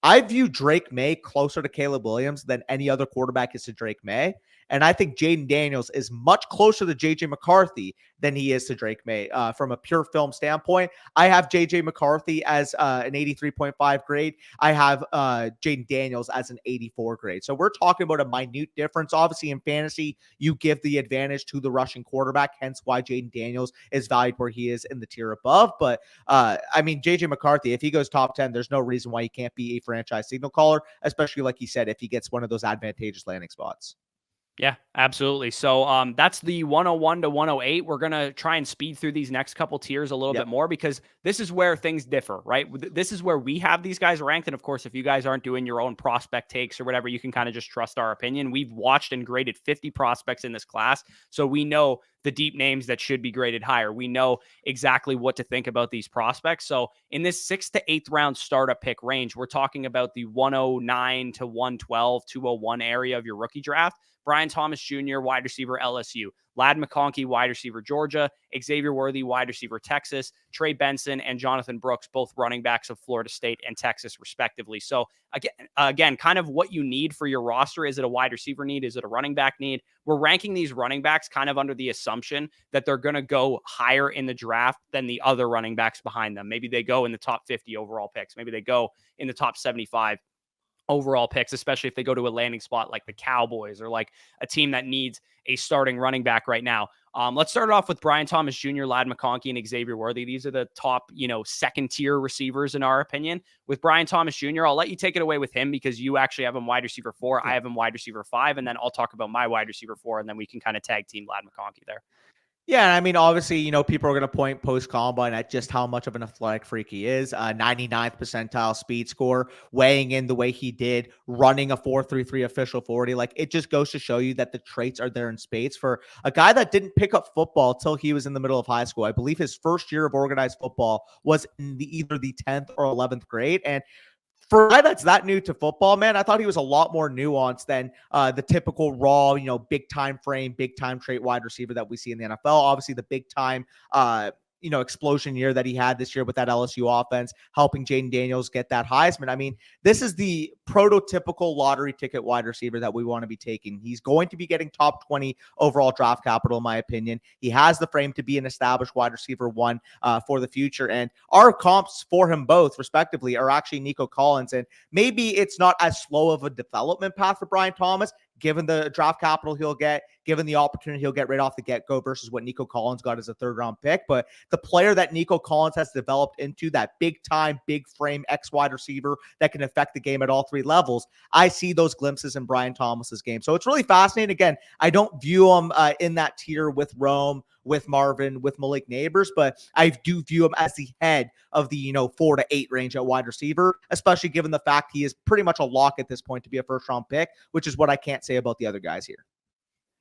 B: I view Drake May closer to Caleb Williams than any other quarterback is to Drake May. And I think Jaden Daniels is much closer to JJ McCarthy than he is to Drake May. From a pure film standpoint, I have JJ McCarthy as an 83.5 grade. I have Jaden Daniels as an 84 grade. So we're talking about a minute difference. Obviously, in fantasy, you give the advantage to the rushing quarterback, hence why Jaden Daniels is valued where he is in the tier above. But I mean, JJ McCarthy, if he goes top 10, there's no reason why he can't be a franchise signal caller, especially like he said, if he gets one of those advantageous landing spots.
A: Yeah, absolutely. So that's the 101 to 108. We're going to try and speed through these next couple tiers a little bit more, because this is where things differ, right? This is where we have these guys ranked. And of course, if you guys aren't doing your own prospect takes or whatever, you can kind of just trust our opinion. We've watched and graded 50 prospects in this class, so we know the deep names that should be graded higher. We know exactly what to think about these prospects. So in this 6th to 8th round startup pick range, we're talking about the 109 to 112, 201 area of your rookie draft. Brian Thomas Jr., wide receiver, LSU. Ladd McConkey, wide receiver, Georgia. Xavier Worthy, wide receiver, Texas. Trey Benson and Jonathan Brooks, both running backs of Florida State and Texas, respectively. So again, kind of what you need for your roster. Is it a wide receiver need? Is it a running back need? We're ranking these running backs kind of under the assumption that they're going to go higher in the draft than the other running backs behind them. Maybe they go in the top 50 overall picks. Maybe they go in the top 75 overall picks, especially if they go to a landing spot like the Cowboys or like a team that needs a starting running back right now. Let's start off with Brian Thomas Jr., Ladd McConkey, and Xavier Worthy. These are the top, second tier receivers in our opinion. With Brian Thomas Jr., I'll let you take it away with him because you actually have him wide receiver 4. I have him wide receiver 5, and then I'll talk about my wide receiver 4, and then we can kind of tag team Ladd McConkey there.
B: Yeah, I mean, obviously, people are going to point post-combine at just how much of an athletic freak he is. 99th percentile speed score, weighing in the way he did, running a 4.33 official 40. Like, it just goes to show you that the traits are there in spades for a guy that didn't pick up football until he was in the middle of high school. I believe his first year of organized football was in either the 10th or 11th grade. And for a guy that's that new to football, man, I thought he was a lot more nuanced than the typical raw, big time frame, big time trait wide receiver that we see in the NFL. Obviously, the big time, explosion year that he had this year with that LSU offense, helping Jaden Daniels get that Heisman. I mean, this is the prototypical lottery ticket wide receiver that we want to be taking. He's going to be getting top 20 overall draft capital, in my opinion. He has the frame to be an established wide receiver 1 for the future. And our comps for him both, respectively, are actually Nico Collins. And maybe it's not as slow of a development path for Brian Thomas, given the draft capital he'll get, given the opportunity he'll get right off the get-go versus what Nico Collins got as a third-round pick. But the player that Nico Collins has developed into, that big-time, big-frame X-wide receiver that can affect the game at all three levels, I see those glimpses in Brian Thomas's game. So it's really fascinating. Again, I don't view him in that tier with Rome, with Marvin, with Malik Neighbors, but I do view him as the head of the 4 to 8 range at wide receiver, especially given the fact he is pretty much a lock at this point to be a first-round pick, which is what I can't say about the other guys here.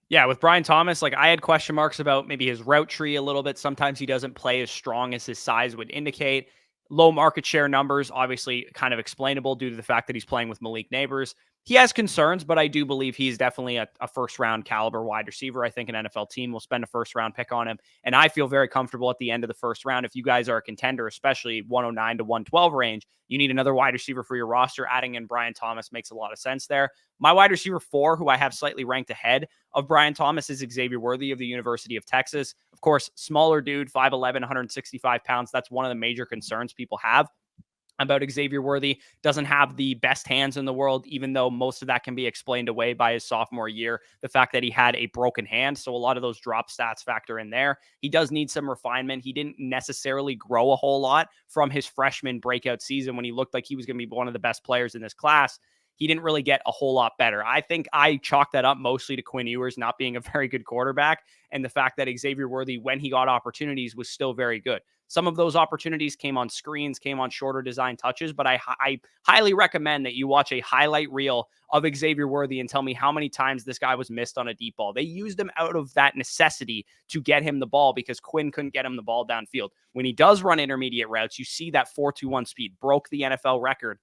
A: Yeah, with Brian Thomas, like I had question marks about maybe his route tree a little bit. Sometimes he doesn't play as strong as his size would indicate. Low market share numbers, obviously kind of explainable due to the fact that he's playing with Malik Neighbors. He has concerns, but I do believe he's definitely a first round caliber wide receiver. I think an NFL team will spend a first round pick on him. And I feel very comfortable at the end of the first round. If you guys are a contender, especially 109 to 112 range, you need another wide receiver for your roster. Adding in Brian Thomas makes a lot of sense there. My wide receiver 4, who I have slightly ranked ahead of Brian Thomas, is Xavier Worthy of the University of Texas. Of course, smaller dude, 5'11", 165 pounds. That's one of the major concerns people have about Xavier Worthy. Doesn't have the best hands in the world, even though most of that can be explained away by his sophomore year. The fact that he had a broken hand. So a lot of those drop stats factor in there. He does need some refinement. He didn't necessarily grow a whole lot from his freshman breakout season when he looked like he was going to be one of the best players in this class. He didn't really get a whole lot better. I think I chalked that up mostly to Quinn Ewers not being a very good quarterback and the fact that Xavier Worthy, when he got opportunities, was still very good. Some of those opportunities came on screens, came on shorter design touches, but I highly recommend that you watch a highlight reel of Xavier Worthy and tell me how many times this guy was missed on a deep ball. They used him out of that necessity to get him the ball because Quinn couldn't get him the ball downfield. When he does run intermediate routes, you see that 4.21 speed, broke the NFL record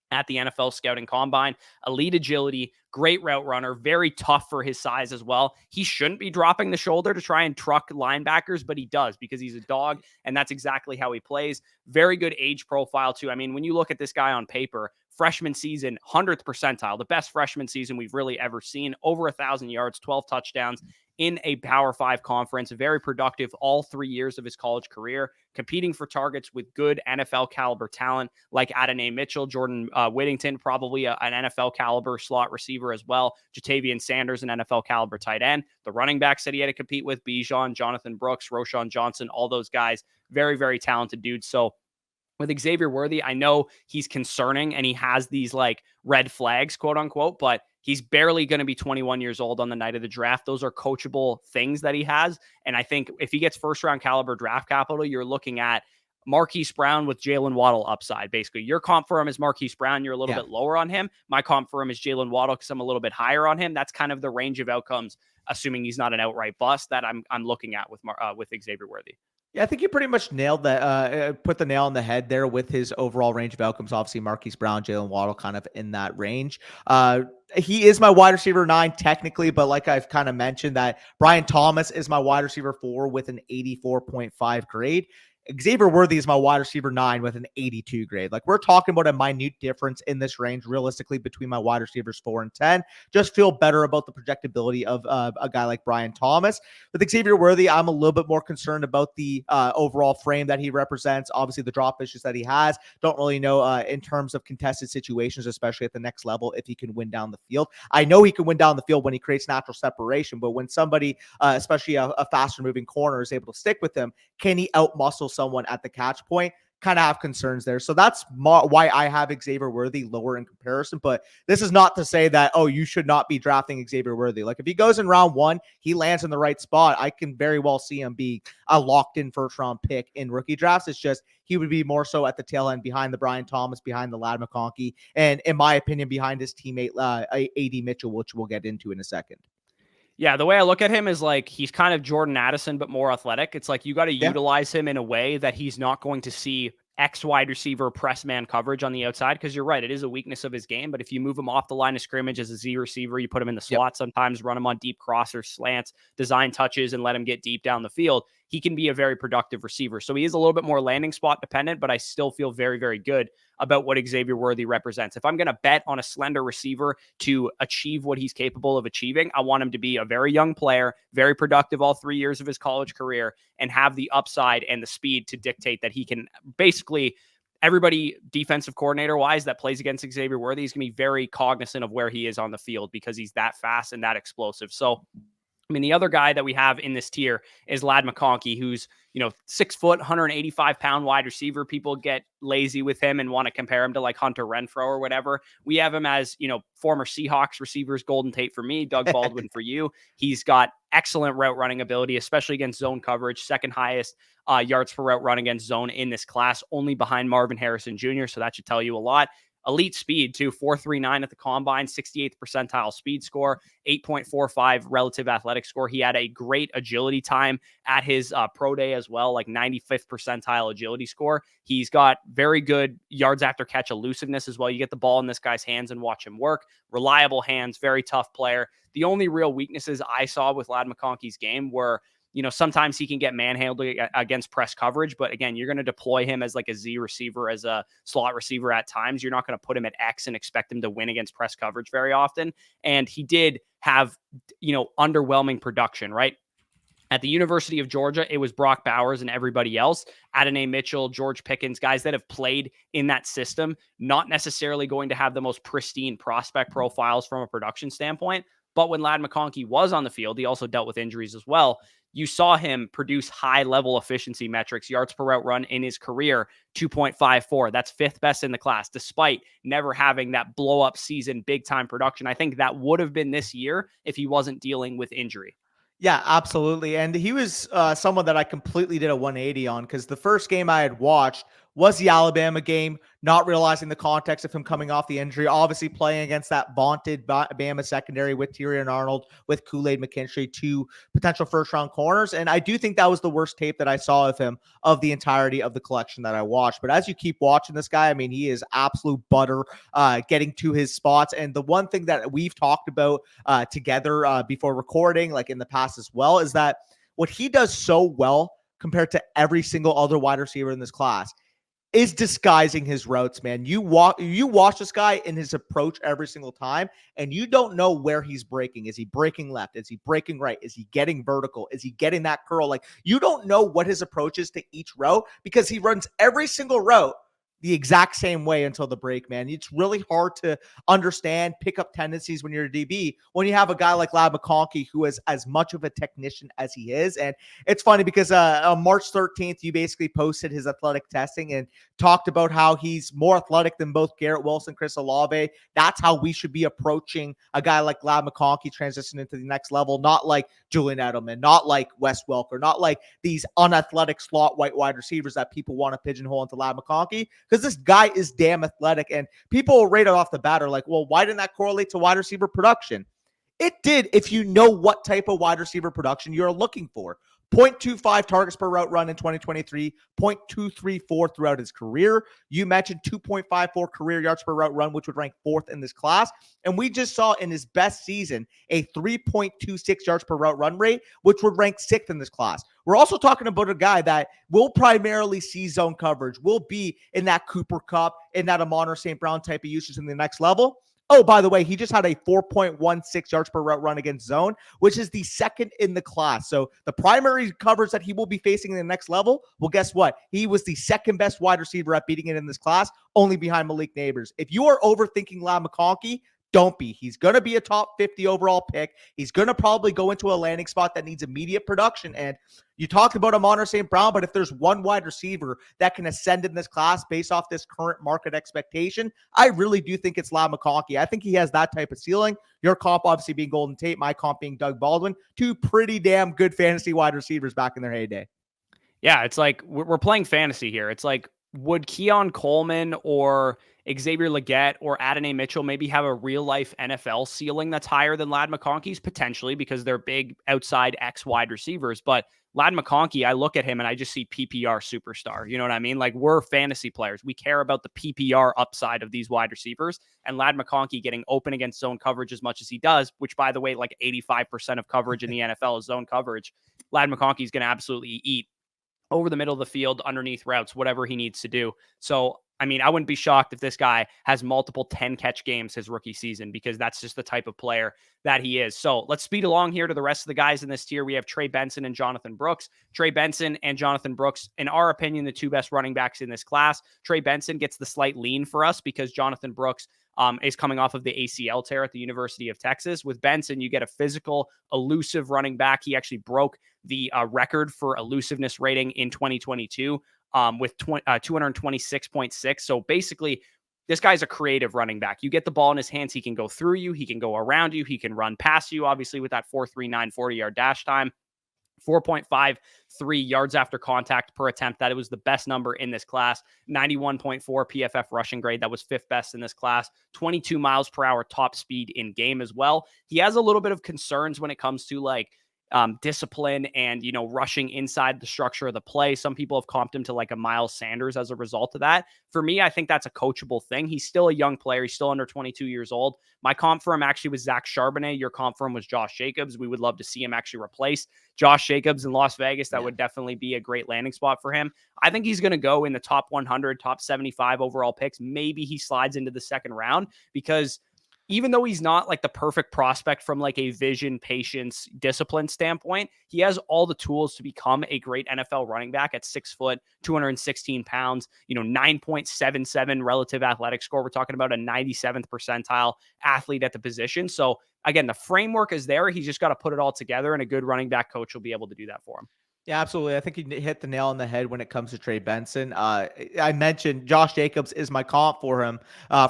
A: at the NFL Scouting Combine. Elite agility, great route runner, very tough for his size as well. He shouldn't be dropping the shoulder to try and truck linebackers, but he does because he's a dog, and that's exactly how he plays. Very good age profile, too. I mean, when you look at this guy on paper, freshman season, 100th percentile, the best freshman season we've really ever seen, over 1,000 yards, 12 touchdowns in a Power 5 conference, very productive all 3 years of his college career, competing for targets with good NFL caliber talent like Adonai Mitchell, Jordan Whittington, probably an NFL caliber slot receiver as well, Jatavian Sanders, an NFL caliber tight end, the running backs that he had to compete with, Bijan, Jonathan Brooks, Roshan Johnson, all those guys, very, very talented dudes. So with Xavier Worthy, I know he's concerning and he has these like red flags, quote unquote, but he's barely going to be 21 years old on the night of the draft. Those are coachable things that he has. And I think if he gets first round caliber draft capital, you're looking at Marquise Brown with Jalen Waddle upside. Basically, your comp for him is Marquise Brown. You're a little bit lower on him. My comp for him is Jalen Waddle because I'm a little bit higher on him. That's kind of the range of outcomes, assuming he's not an outright bust, that I'm looking at with Xavier Worthy.
B: Yeah, I think you pretty much nailed that, put the nail on the head there with his overall range of outcomes. Obviously, Marquise Brown, Jalen Waddle kind of in that range. He is my wide receiver 9 technically, but like I've kind of mentioned that Brian Thomas is my wide receiver 4 with an 84.5 grade. Xavier Worthy is my wide receiver 9 with an 82 grade. Like we're talking about a minute difference in this range realistically between my wide receivers 4 and 10. Just feel better about the projectability of a guy like Brian Thomas. With Xavier Worthy, I'm a little bit more concerned about the overall frame that he represents. Obviously, the drop issues that he has. Don't really know in terms of contested situations, especially at the next level, if he can win down the field. I know he can win down the field when he creates natural separation, but when somebody, especially a faster moving corner, is able to stick with him, can he outmuscle someone at the catch point? Kind of have concerns there. So that's why I have Xavier Worthy lower in comparison. But this is not to say that, oh, you should not be drafting Xavier Worthy. Like if he goes in round 1, he lands in the right spot, I can very well see him be a locked in first round pick in rookie drafts. It's just he would be more so at the tail end behind the Brian Thomas, behind the Ladd McConkey, and in my opinion, behind his teammate A.D. Mitchell, which we'll get into in a second.
A: Yeah, the way I look at him is like he's kind of Jordan Addison, but more athletic. It's like you got to utilize him in a way that he's not going to see X wide receiver press man coverage on the outside, because you're right, it is a weakness of his game. But if you move him off the line of scrimmage as a Z receiver, you put him in the slot sometimes, run him on deep crossers, slants, design touches, and let him get deep down the field, he can be a very productive receiver. So he is a little bit more landing spot dependent, but I still feel very, very good about what Xavier Worthy represents. If I'm going to bet on a slender receiver to achieve what he's capable of achieving, I want him to be a very young player, very productive all 3 years of his college career, and have the upside and the speed to dictate that he can basically everybody defensive coordinator wise that plays against Xavier Worthy is going to be very cognizant of where he is on the field because he's that fast and that explosive. So I mean, the other guy that we have in this tier is Ladd McConkey, who's, 6 foot, 185-pound wide receiver. People get lazy with him and want to compare him to like Hunter Renfrow or whatever. We have him as, former Seahawks receivers, Golden Tate for me, Doug Baldwin for you. He's got excellent route running ability, especially against zone coverage, second highest yards per route run against zone in this class, only behind Marvin Harrison Jr. So that should tell you a lot. Elite speed too, 4.39 at the combine, 68th percentile speed score, 8.45 relative athletic score. He had a great agility time at his pro day as well, like 95th percentile agility score. He's got very good yards after catch elusiveness as well. You get the ball in this guy's hands and watch him work. Reliable hands, very tough player. The only real weaknesses I saw with Ladd McConkey's game were, sometimes he can get manhandled against press coverage, but again, you're going to deploy him as like a Z receiver, as a slot receiver at times. You're not going to put him at X and expect him to win against press coverage very often. And he did have, underwhelming production, right? At the University of Georgia, it was Brock Bowers and everybody else. Adonai Mitchell, George Pickens, guys that have played in that system, not necessarily going to have the most pristine prospect profiles from a production standpoint. But when Ladd McConkey was on the field, he also dealt with injuries as well. You saw him produce high-level efficiency metrics, yards per route run in his career, 2.54. That's fifth best in the class, despite never having that blow-up season, big-time production. I think that would have been this year if he wasn't dealing with injury.
B: Yeah, absolutely. And he was someone that I completely did a 180 on, because the first game I had watched was the Alabama game, not realizing the context of him coming off the injury, obviously playing against that vaunted Bama secondary with Tyrion Arnold, with Kool-Aid McKinstry, two potential first-round corners. And I do think that was the worst tape that I saw of him of the entirety of the collection that I watched. But as you keep watching this guy, I mean, he is absolute butter getting to his spots. And the one thing that we've talked about together before recording, like in the past as well, is that what he does so well compared to every single other wide receiver in this class is disguising his routes, man. You watch this guy in his approach every single time, and you don't know where he's breaking. Is he breaking left? Is he breaking right? Is he getting vertical? Is he getting that curl? Like, you don't know what his approach is to each route, because he runs every single route the exact same way until the break, man. It's really hard to understand, pick up tendencies when you're a DB, when you have a guy like Ladd McConkey, who is as much of a technician as he is. And it's funny because on March 13th, you basically posted his athletic testing and talked about how he's more athletic than both Garrett Wilson, Chris Olave. That's how we should be approaching a guy like Ladd McConkey transitioning into the next level, not like Julian Edelman, not like Wes Welker, not like these unathletic slot white wide receivers that people want to pigeonhole into Ladd McConkey, because this guy is damn athletic. And people right off the bat are like, well, why didn't that correlate to wide receiver production? It did, if you know what type of wide receiver production you're looking for. 0.25 targets per route run in 2023, 0.234 throughout his career. You mentioned 2.54 career yards per route run, which would rank fourth in this class. And we just saw in his best season a 3.26 yards per route run rate, which would rank sixth in this class. We're also talking about a guy that will primarily see zone coverage, will be in that Cooper Kupp, in that Amon St. Brown type of usage in the next level. Oh, by the way, he just had a 4.16 yards per route run against zone, which is the second in the class. So the primary coverage that he will be facing in the next level, well, guess what? He was the second best wide receiver at beating it in this class, only behind Malik Neighbors. If you are overthinking Ladd McConkey, don't be. He's going to be a top 50 overall pick. He's going to probably go into a landing spot that needs immediate production. And you talked about Amon St. Brown, but if there's one wide receiver that can ascend in this class based off this current market expectation, I really do think it's Ladd McConkey. I think he has that type of ceiling. Your comp obviously being Golden Tate, my comp being Doug Baldwin, two pretty damn good fantasy wide receivers back in their heyday.
A: Yeah, it's like we're playing fantasy here. It's like, would Keon Coleman or Xavier Legette or Adonai Mitchell maybe have a real-life NFL ceiling that's higher than Ladd McConkey's? Potentially, because they're big outside X wide receivers. But Ladd McConkey, I look at him and I just see PPR superstar. You know what I mean? Like, we're fantasy players. We care about the PPR upside of these wide receivers. And Ladd McConkey getting open against zone coverage as much as he does, which, by the way, like 85% of coverage in the NFL is zone coverage. Ladd McConkey is going to absolutely eat over the middle of the field, underneath routes, whatever he needs to do. So I mean, I wouldn't be shocked if this guy has multiple 10 catch games his rookie season, because that's just the type of player that he is. So let's speed along here to the rest of the guys in this tier. We have Trey Benson and Jonathan Brooks. Trey Benson and Jonathan Brooks, in our opinion, the two best running backs in this class. Trey Benson gets the slight lean for us because Jonathan Brooks is coming off of the ACL tear at the University of Texas. With Benson, you get a physical, elusive running back. He actually broke the record for elusiveness rating in 2022 with 226.6. So basically, this guy's a creative running back. You get the ball in his hands, he can go through you, he can go around you, he can run past you, obviously, with that 4.39 40-yard dash time. 4.53 yards after contact per attempt. That it was the best number in this class. 91.4 PFF rushing grade. That was fifth best in this class. 22 miles per hour top speed in game as well. He has a little bit of concerns when it comes to like discipline and, you know, rushing inside the structure of the play. Some people have comped him to like a Miles Sanders as a result of that. For me, I think that's a coachable thing. He's still a young player. He's still under 22 years old. My comp for him actually was Zach Charbonnet. Your comp for him was Josh Jacobs. We would love to see him actually replace Josh Jacobs in Las Vegas. That would definitely be a great landing spot for him. I think he's going to go in the top 100, top 75 overall picks. Maybe he slides into the second round, because even though he's not like the perfect prospect from like a vision, patience, discipline standpoint, he has all the tools to become a great NFL running back at 6 foot, 216 pounds, 9.77 relative athletic score. We're talking about a 97th percentile athlete at the position. So again, the framework is there. He's just got to put it all together, and a good running back coach will be able to do that for him.
B: Yeah, absolutely. I think you hit the nail on the head when it comes to Trey Benson. I mentioned Josh Jacobs is my comp for him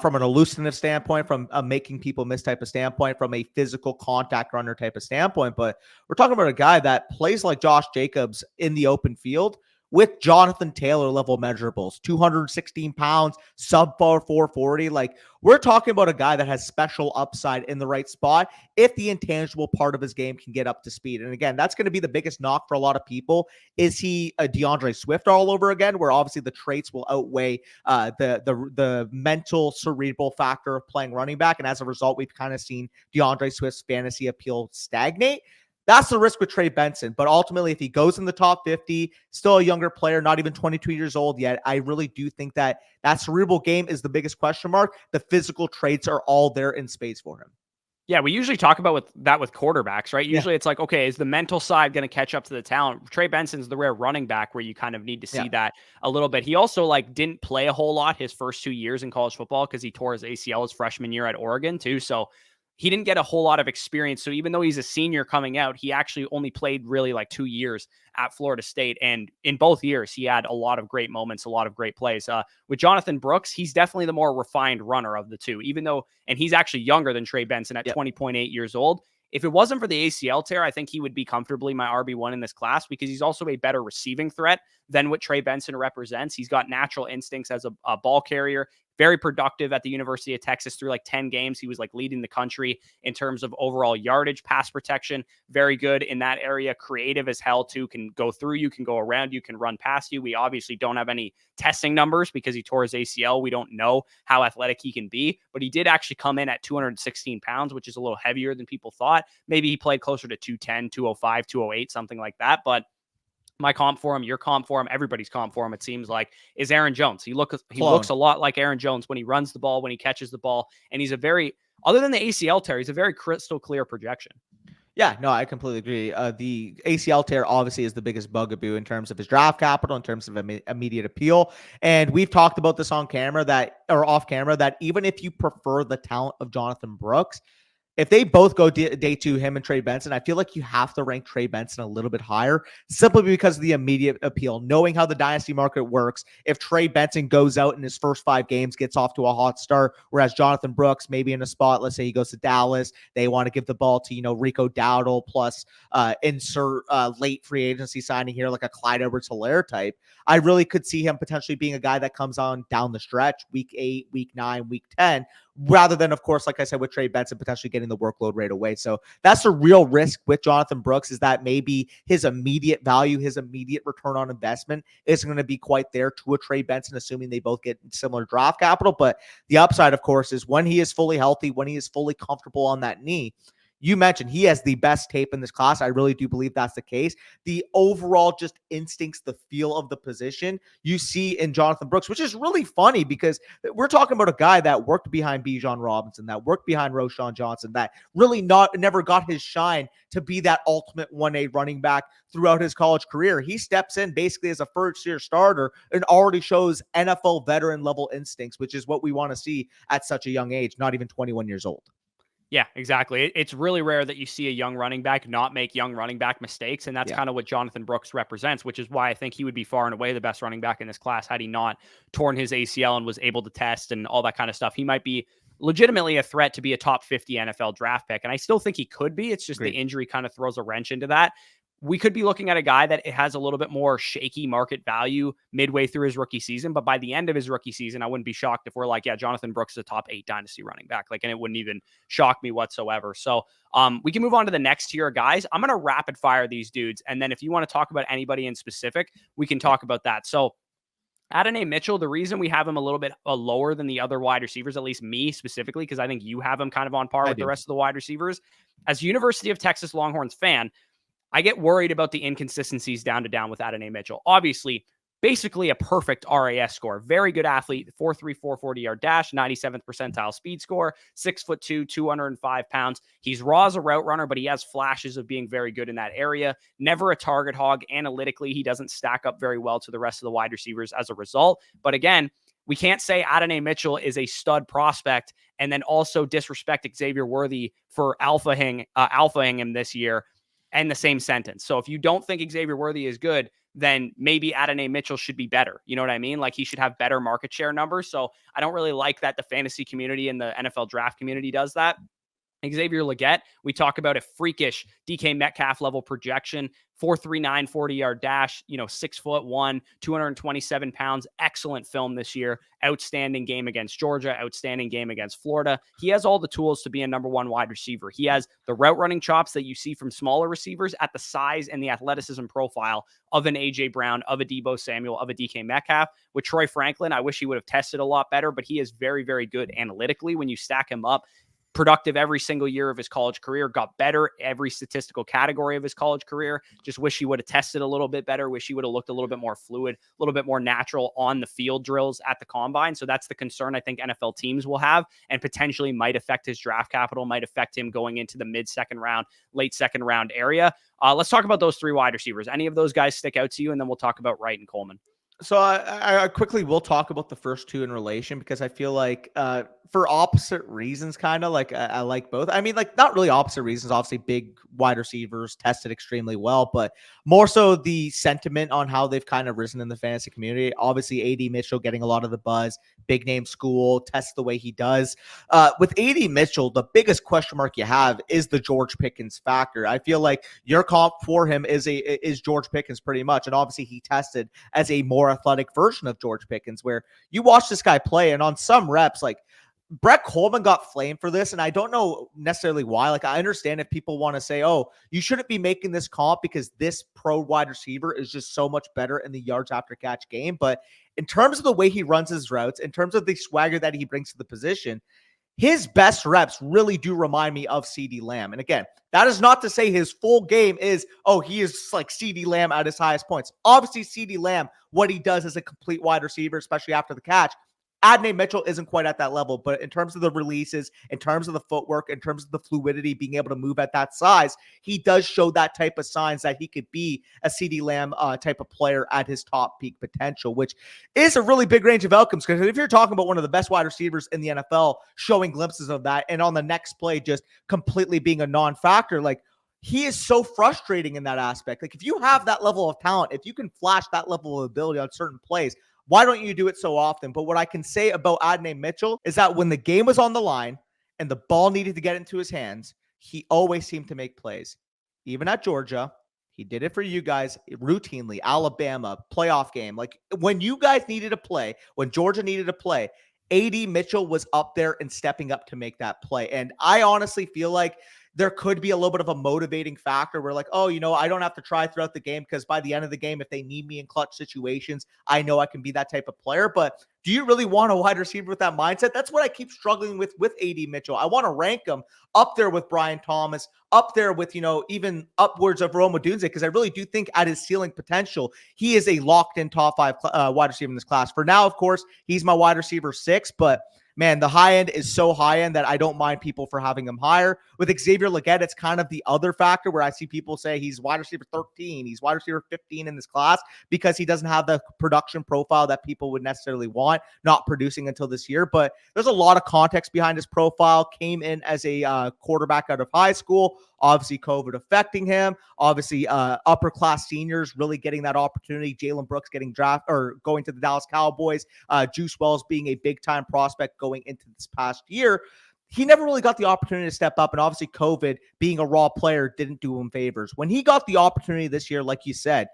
B: from an elusiveness standpoint, from a making people miss type of standpoint, from a physical contact runner type of standpoint. But we're talking about a guy that plays like Josh Jacobs in the open field with Jonathan Taylor level measurables, 216 pounds, sub 440. Like, we're talking about a guy that has special upside in the right spot if the intangible part of his game can get up to speed. And again, that's going to be the biggest knock for a lot of people. Is he a DeAndre Swift all over again, where obviously the traits will outweigh the mental cerebral factor of playing running back? And as a result, we've kind of seen DeAndre Swift's fantasy appeal stagnate. That's the risk with Trey Benson. But ultimately, if he goes in the top 50, still a younger player, not even 22 years old yet, I really do think that cerebral game is the biggest question mark. The physical traits are all there in space for him.
A: Yeah, we usually talk about with quarterbacks, right? Usually it's like, okay, is the mental side going to catch up to the talent? Trey Benson's the rare running back where you kind of need to see that a little bit. He also like didn't play a whole lot his first 2 years in college football because he tore his ACL his freshman year at Oregon too. So he didn't get a whole lot of experience. So even though he's a senior coming out, he actually only played really like 2 years at Florida State. And in both years, he had a lot of great moments, a lot of great plays. With Jonathan Brooks, he's definitely the more refined runner of the two, even though, and he's actually younger than Trey Benson at 20.8 years old. If it wasn't for the ACL tear, I think he would be comfortably my RB1 in this class, because he's also a better receiving threat than what Trey Benson represents. He's got natural instincts as a ball carrier. Very productive at the University of Texas through like 10 games. He was like leading the country in terms of overall yardage, pass protection. Very good in that area. Creative as hell too. Can go through you, can go around you, can run past you. We obviously don't have any testing numbers because he tore his ACL. We don't know how athletic he can be, but he did actually come in at 216 pounds, which is a little heavier than people thought. Maybe he played closer to 210, 205, 208, something like that. But my comp for him, your comp for him, everybody's comp for him, it seems like, is Aaron Jones. He looks a lot like Aaron Jones when he runs the ball, when he catches the ball, and he's other than the ACL tear, he's a very crystal clear projection.
B: Yeah, no, I completely agree. The ACL tear obviously is the biggest bugaboo in terms of his draft capital, in terms of immediate appeal. And we've talked about this off camera, that even if you prefer the talent of Jonathan Brooks, if they both go day two, him and Trey Benson, I feel like you have to rank Trey Benson a little bit higher, simply because of the immediate appeal. Knowing how the dynasty market works, if Trey Benson goes out in his first 5 games, gets off to a hot start, whereas Jonathan Brooks, maybe in a spot, let's say he goes to Dallas, they want to give the ball to, Rico Dowdle plus insert late free agency signing here, like a Clyde Edwards-Helaire type. I really could see him potentially being a guy that comes on down the stretch, week 8, week 9, week 10, rather than, of course, like I said, with Trey Benson, potentially getting the workload right away. So that's a real risk with Jonathan Brooks, is that maybe his immediate value, his immediate return on investment isn't going to be quite there to a Trey Benson, assuming they both get similar draft capital. But the upside, of course, is when he is fully healthy, when he is fully comfortable on that knee, you mentioned he has the best tape in this class. I really do believe that's the case. The overall just instincts, the feel of the position you see in Jonathan Brooks, which is really funny because we're talking about a guy that worked behind Bijan Robinson, that worked behind Roshan Johnson, that really never got his shine to be that ultimate 1A running back throughout his college career. He steps in basically as a first-year starter and already shows NFL veteran level instincts, which is what we want to see at such a young age, not even 21 years old.
A: Yeah, exactly. It's really rare that you see a young running back not make young running back mistakes, and that's kind of what Jonathan Brooks represents, which is why I think he would be far and away the best running back in this class had he not torn his ACL and was able to test and all that kind of stuff. He might be legitimately a threat to be a top 50 NFL draft pick, and I still think he could be. It's just the injury kind of throws a wrench into that. We could be looking at a guy that has a little bit more shaky market value midway through his rookie season. But by the end of his rookie season, I wouldn't be shocked if we're like, yeah, Jonathan Brooks is a top 8 dynasty running back. Like, and it wouldn't even shock me whatsoever. So we can move on to the next tier of guys. I'm going to rapid fire these dudes. And then if you want to talk about anybody in specific, we can talk about that. So Adonai Mitchell, the reason we have him a little bit lower than the other wide receivers, at least me specifically, because I think you have him kind of on par with the rest of the wide receivers. As a University of Texas Longhorns fan, I get worried about the inconsistencies down to down with Adonai Mitchell. Obviously, basically a perfect RAS score. Very good athlete, 4.34 40-yard dash, 97th percentile speed score, 6'2", 205 pounds. He's raw as a route runner, but he has flashes of being very good in that area. Never a target hog. Analytically, he doesn't stack up very well to the rest of the wide receivers as a result. But again, we can't say Adonai Mitchell is a stud prospect and then also disrespect Xavier Worthy for alphaing him this year in the same sentence. So if you don't think Xavier Worthy is good, then maybe Adonai Mitchell should be better. You know what I mean? Like, he should have better market share numbers. So I don't really like that the fantasy community and the NFL draft community does that. Xavier Legette, we talk about a freakish DK Metcalf level projection, 4.39 40-yard dash, 6'1", 227 pounds, excellent film this year, outstanding game against Georgia, outstanding game against Florida. He has all the tools to be a number one wide receiver. He has the route running chops that you see from smaller receivers at the size and the athleticism profile of an AJ Brown, of a Deebo Samuel, of a DK Metcalf. With Troy Franklin, I wish he would have tested a lot better, but he is very, very good analytically when you stack him up. Productive every single year of his college career, got better every statistical category of his college career. Just wish he would have tested a little bit better. Wish he would have looked a little bit more fluid, a little bit more natural on the field drills at the combine. So that's the concern I think NFL teams will have and potentially might affect his draft capital, might affect him going into the mid-second round, late second round area. Let's talk about those 3 wide receivers. Any of those guys stick out to you? And then we'll talk about Wright and Coleman.
B: So I quickly will talk about the first 2 in relation because I feel like for opposite reasons, kind of like I like both. I mean, like not really opposite reasons. Obviously, big wide receivers tested extremely well, but more so the sentiment on how they've kind of risen in the fantasy community. Obviously, AD Mitchell getting a lot of the buzz, big name school, tests the way he does. With AD Mitchell, the biggest question mark you have is the George Pickens factor. I feel like your comp for him is George Pickens pretty much, and obviously he tested as a more athletic version of George Pickens, where you watch this guy play and on some reps, like Brett Coleman got flamed for this, and I don't know necessarily why. Like, I understand if people want to say, oh, you shouldn't be making this comp because this pro wide receiver is just so much better in the yards after catch game. But in terms of the way he runs his routes, in terms of the swagger that he brings to the position, his best reps really do remind me of CeeDee Lamb. And again, that is not to say his full game is, oh, he is like CeeDee Lamb at his highest points. Obviously, CeeDee Lamb, what he does as a complete wide receiver, especially after the catch, Adonai Mitchell isn't quite at that level, but in terms of the releases, in terms of the footwork, in terms of the fluidity, being able to move at that size, he does show that type of signs that he could be a CeeDee Lamb type of player at his top peak potential, which is a really big range of outcomes. Because if you're talking about one of the best wide receivers in the NFL, showing glimpses of that, and on the next play just completely being a non-factor, like, he is so frustrating in that aspect. Like, if you have that level of talent, if you can flash that level of ability on certain plays, why don't you do it so often? But what I can say about Adonai Mitchell is that when the game was on the line and the ball needed to get into his hands, he always seemed to make plays. Even at Georgia, he did it for you guys routinely. Alabama, playoff game. Like, when you guys needed a play, when Georgia needed a play, AD Mitchell was up there and stepping up to make that play. And I honestly feel like there could be a little bit of a motivating factor where like, oh, I don't have to try throughout the game because by the end of the game, if they need me in clutch situations, I know I can be that type of player. But do you really want a wide receiver with that mindset? That's what I keep struggling with AD Mitchell. I want to rank him up there with Brian Thomas, up there with, even upwards of Rome Odunze, because I really do think at his ceiling potential, he is a locked-in top 5 wide receiver in this class. For now, of course, he's my wide receiver 6, but man, the high end is so high end that I don't mind people for having him higher. With Xavier Legette, it's kind of the other factor where I see people say he's wide receiver 13, he's wide receiver 15 in this class because he doesn't have the production profile that people would necessarily want, not producing until this year. But there's a lot of context behind his profile. Came in as a quarterback out of high school. Obviously, COVID affecting him. Obviously, upper class seniors really getting that opportunity. Jalen Brooks getting drafted or going to the Dallas Cowboys. Juice Wells being a big time prospect going into this past year. He never really got the opportunity to step up, and obviously COVID being a raw player didn't do him favors. When he got the opportunity this year, like you said,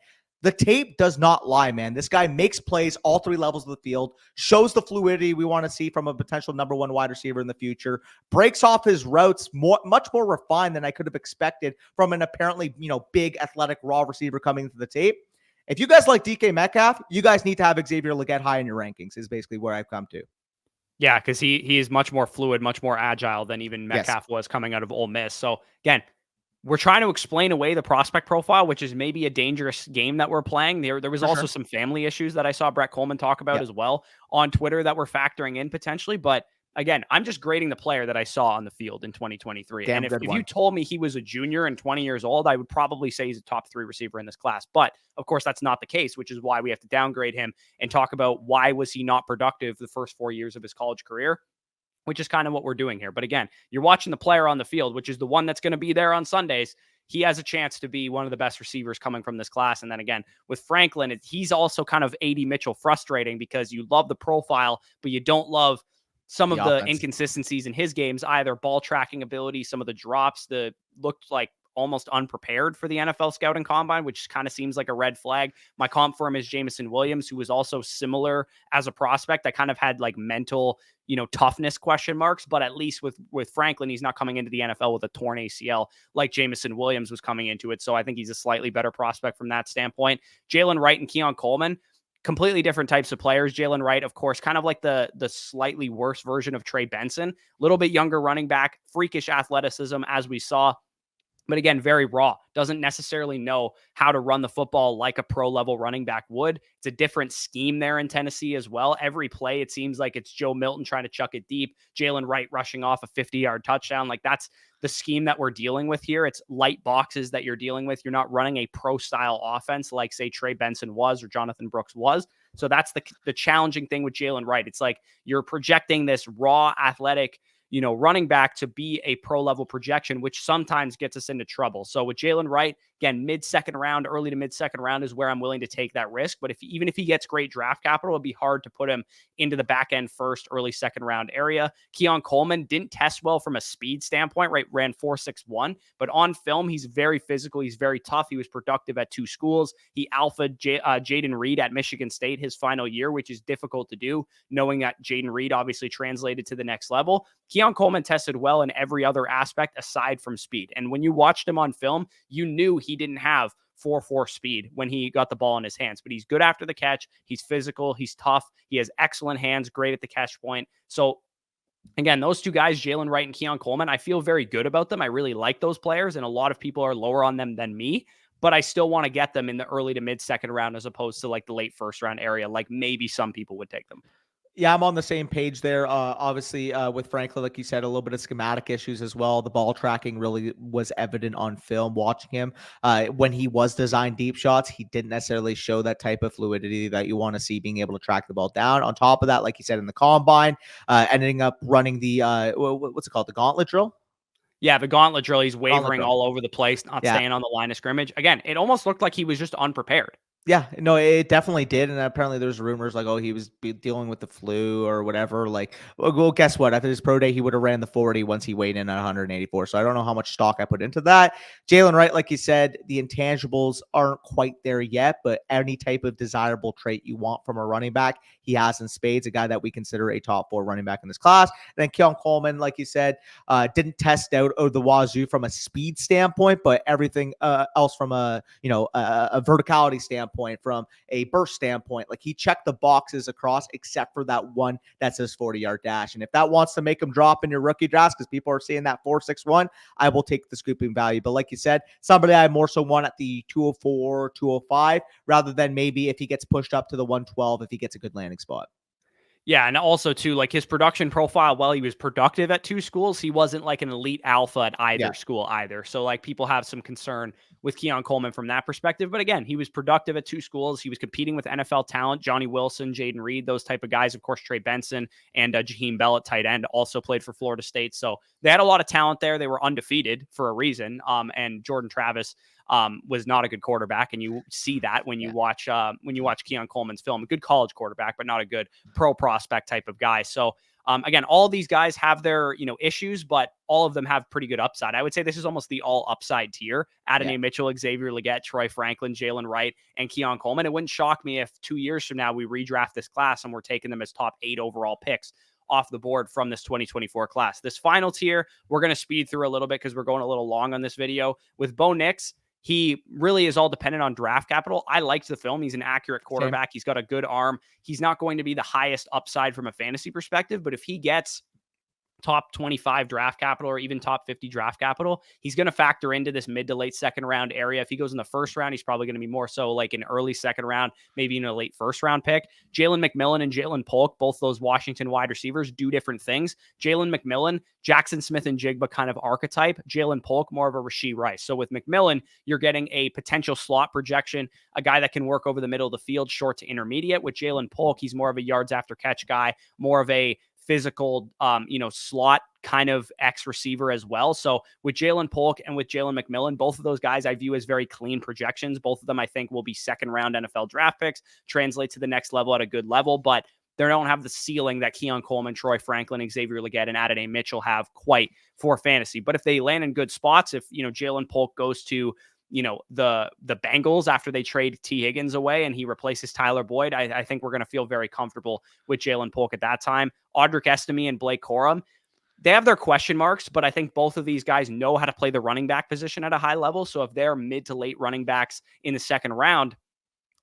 B: the tape does not lie, man. This guy makes plays all 3 levels of the field, shows the fluidity we want to see from a potential number 1 wide receiver in the future, breaks off his routes much more refined than I could have expected from an apparently, big athletic raw receiver coming into the tape. If you guys like DK Metcalf, you guys need to have Xavier Legette high in your rankings is basically where I've come to.
A: Yeah, because he is much more fluid, much more agile than even Metcalf was coming out of Ole Miss. So again, we're trying to explain away the prospect profile, which is maybe a dangerous game that we're playing. There was also some family issues that I saw Brett Coleman talk about as well on Twitter that we're factoring in potentially. But again, I'm just grading the player that I saw on the field in 2023. And if you told me he was a junior and 20 years old, I would probably say he's a top 3 receiver in this class. But of course, that's not the case, which is why we have to downgrade him and talk about why was he not productive the first 4 years of his college career, which is kind of what we're doing here. But again, you're watching the player on the field, which is the one that's going to be there on Sundays. He has a chance to be one of the best receivers coming from this class. And then again, with Franklin, he's also kind of AD Mitchell frustrating because you love the profile, but you don't love some of the inconsistencies in his games, either ball tracking ability, some of the drops that looked like almost unprepared for the NFL scouting combine, which kind of seems like a red flag. My comp for him is Jameson Williams, who was also similar as a prospect. I kind of had like mental, toughness question marks, but at least with Franklin, he's not coming into the NFL with a torn ACL like Jameson Williams was coming into it. So I think he's a slightly better prospect from that standpoint. Jalen Wright and Keon Coleman, completely different types of players. Jalen Wright, of course, kind of like the slightly worse version of Trey Benson, a little bit younger running back, freakish athleticism as we saw. But again, very raw, doesn't necessarily know how to run the football like a pro level running back would. It's a different scheme there in Tennessee as well. Every play, it seems like it's Joe Milton trying to chuck it deep, Jalen Wright rushing off a 50-yard touchdown. Like that's the scheme that we're dealing with here. It's light boxes that you're dealing with. You're not running a pro style offense like say Trey Benson was or Jonathan Brooks was. So that's the challenging thing with Jalen Wright. It's like you're projecting this raw athletic running back to be a pro level projection, which sometimes gets us into trouble. So with Jalen Wright, again, mid-second round, early to mid-second round is where I'm willing to take that risk. But even if he gets great draft capital, it'd be hard to put him into the back end first, early second round area. Keon Coleman didn't test well from a speed standpoint, right? Ran 4.61, but on film, he's very physical. He's very tough. He was productive at 2 schools. He alphaed Jaden Reed at Michigan State his final year, which is difficult to do, knowing that Jaden Reed obviously translated to the next level. Keon Coleman tested well in every other aspect aside from speed. And when you watched him on film, you knew he didn't have 4.4 speed when he got the ball in his hands, but he's good after the catch. He's physical. He's tough. He has excellent hands, great at the catch point. So again, those 2 guys, Jalen Wright and Keon Coleman, I feel very good about them. I really like those players, and a lot of people are lower on them than me, but I still want to get them in the early to mid second round as opposed to like the late first round area, like maybe some people would take them.
B: Yeah, I'm on the same page there. Obviously, with Franklin, like you said, a little bit of schematic issues as well. The ball tracking really was evident on film watching him. When he was designed deep shots, he didn't necessarily show that type of fluidity that you want to see, being able to track the ball down. On top of that, like you said, in the combine, ending up running the, what's it called? The gauntlet drill?
A: Yeah, the gauntlet drill. He's wavering all over the place, not staying on the line of scrimmage. Again, it almost looked like he was just unprepared.
B: Yeah, no, it definitely did, and apparently there's rumors like, oh, he was dealing with the flu or whatever. Like, well, guess what? After his pro day, he would have ran the 40 once he weighed in at 184. So I don't know how much stock I put into that. Jalen Wright, like you said, the intangibles aren't quite there yet, but any type of desirable trait you want from a running back, he has in spades. A guy that we consider a top 4 running back in this class. And then Keon Coleman, like you said, didn't test out of the wazoo from a speed standpoint, but everything else from a verticality standpoint, from a burst standpoint, like he checked the boxes across except for that one that says 40-yard dash. And if that wants to make him drop in your rookie drafts because people are seeing that 4.61, I will take the scooping value. But like you said, somebody I more so want at the 204, 205, rather than maybe if he gets pushed up to the 112 if he gets a good landing spot.
A: Yeah, and also too, like his production profile, while he was productive at 2 schools, he wasn't like an elite alpha at
B: Yeah.
A: either school either. So like people have some concern with Keon Coleman from that perspective. But again, he was productive at 2 schools. He was competing with NFL talent, Johnny Wilson, Jaden Reed, those type of guys. Of course, Trey Benson and Jaheim Bell at tight end also played for Florida State. So they had a lot of talent there. They were undefeated for a reason. And Jordan Travis was not a good quarterback, and you see that when you watch Keon Coleman's film. A good college quarterback, but not a good pro prospect type of guy. So again, all of these guys have their issues, but all of them have pretty good upside. I would say this is almost the all upside tier. Adonai Mitchell, Xavier Legette, Troy Franklin, Jalen Wright, and Keon Coleman. It wouldn't shock me if 2 years from now we redraft this class and we're taking them as top 8 overall picks off the board from this 2024 class. This final tier, we're going to speed through a little bit because we're going a little long on this video. With Bo Nix, he really is all dependent on draft capital. I liked the film. He's an accurate quarterback. He's got a good arm. He's not going to be the highest upside from a fantasy perspective, but if he gets top 25 draft capital or even top 50 draft capital, he's going to factor into this mid to late second round area. If he goes in the first round, he's probably going to be more so like an early second round, maybe in a late first round pick. Jalen McMillan and Jalen Polk, both those Washington wide receivers, do different things. Jalen McMillan, Jackson Smith and Jigba kind of archetype. Jalen Polk, more of a Rashee Rice. So with McMillan, you're getting a potential slot projection, a guy that can work over the middle of the field, short to intermediate. With Jalen Polk, he's more of a yards after catch guy, more of a physical, slot kind of X receiver as well. So with Jalen Polk and with Jalen McMillan, both of those guys I view as very clean projections. Both of them I think will be second round NFL draft picks, translate to the next level at a good level, but they don't have the ceiling that Keon Coleman, Troy Franklin, Xavier Legette, and Adonai Mitchell have quite for fantasy. But if they land in good spots, if Jalen Polk goes to the Bengals after they trade T. Higgins away and he replaces Tyler Boyd, I think we're going to feel very comfortable with Jalen Polk at that time. Audric Estime and Blake Corum, they have their question marks, but I think both of these guys know how to play the running back position at a high level. So if they're mid to late running backs in the second round,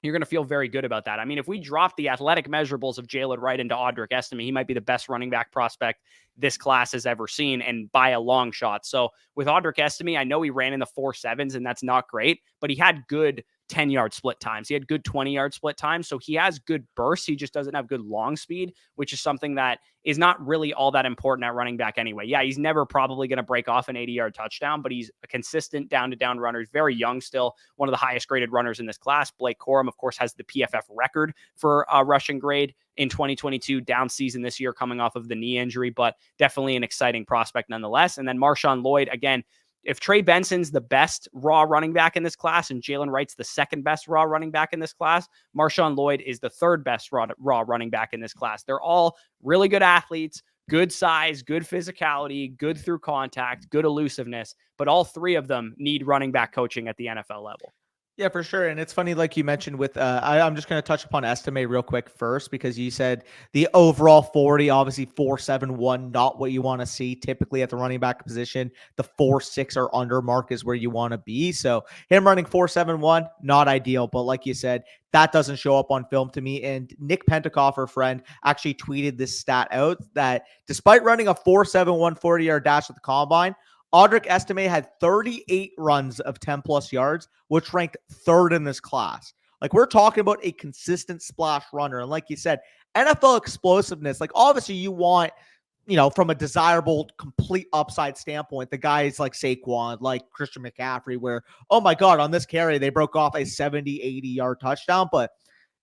A: you're going to feel very good about that. I mean, if we drop the athletic measurables of Jalen Wright into Audric Estime, he might be the best running back prospect this class has ever seen, and by a long shot. So with Audric Estime, I know he ran in the 4.7s, and that's not great, but he had good 10-yard split times. He had good 20-yard split times. So he has good bursts. He just doesn't have good long speed, which is something that is not really all that important at running back anyway. Yeah, he's never probably going to break off an 80-yard touchdown, but he's a consistent down-to-down runner. He's very young still, one of the highest graded runners in this class. Blake Corum, of course, has the PFF record for rushing grade in 2022, down season this year coming off of the knee injury, but definitely an exciting prospect nonetheless. And then Marshawn Lloyd, again, if Trey Benson's the best raw running back in this class and Jalen Wright's the second best raw running back in this class, Marshawn Lloyd is the third best raw running back in this class. They're all really good athletes, good size, good physicality, good through contact, good elusiveness, but all three of them need running back coaching at the NFL level.
B: Yeah, for sure. And it's funny, like you mentioned with, I'm just going to touch upon Estime real quick first, because you said the overall 40, obviously 4.71, not what you want to see typically at the running back position. The 4.6 or under mark is where you want to be. So him running 4.71, not ideal. But like you said, that doesn't show up on film to me. And Nick Pentecoff, our friend, actually tweeted this stat out that despite running a 4.71 40-yard dash at the combine, Audric Estime had 38 runs of 10 plus yards, which ranked third in this class. Like, we're talking about a consistent splash runner. And like you said, NFL explosiveness, like obviously you want, from a desirable complete upside standpoint, the guys like Saquon, like Christian McCaffrey, where, oh my God, on this carry, they broke off a 70, 80 yard touchdown. But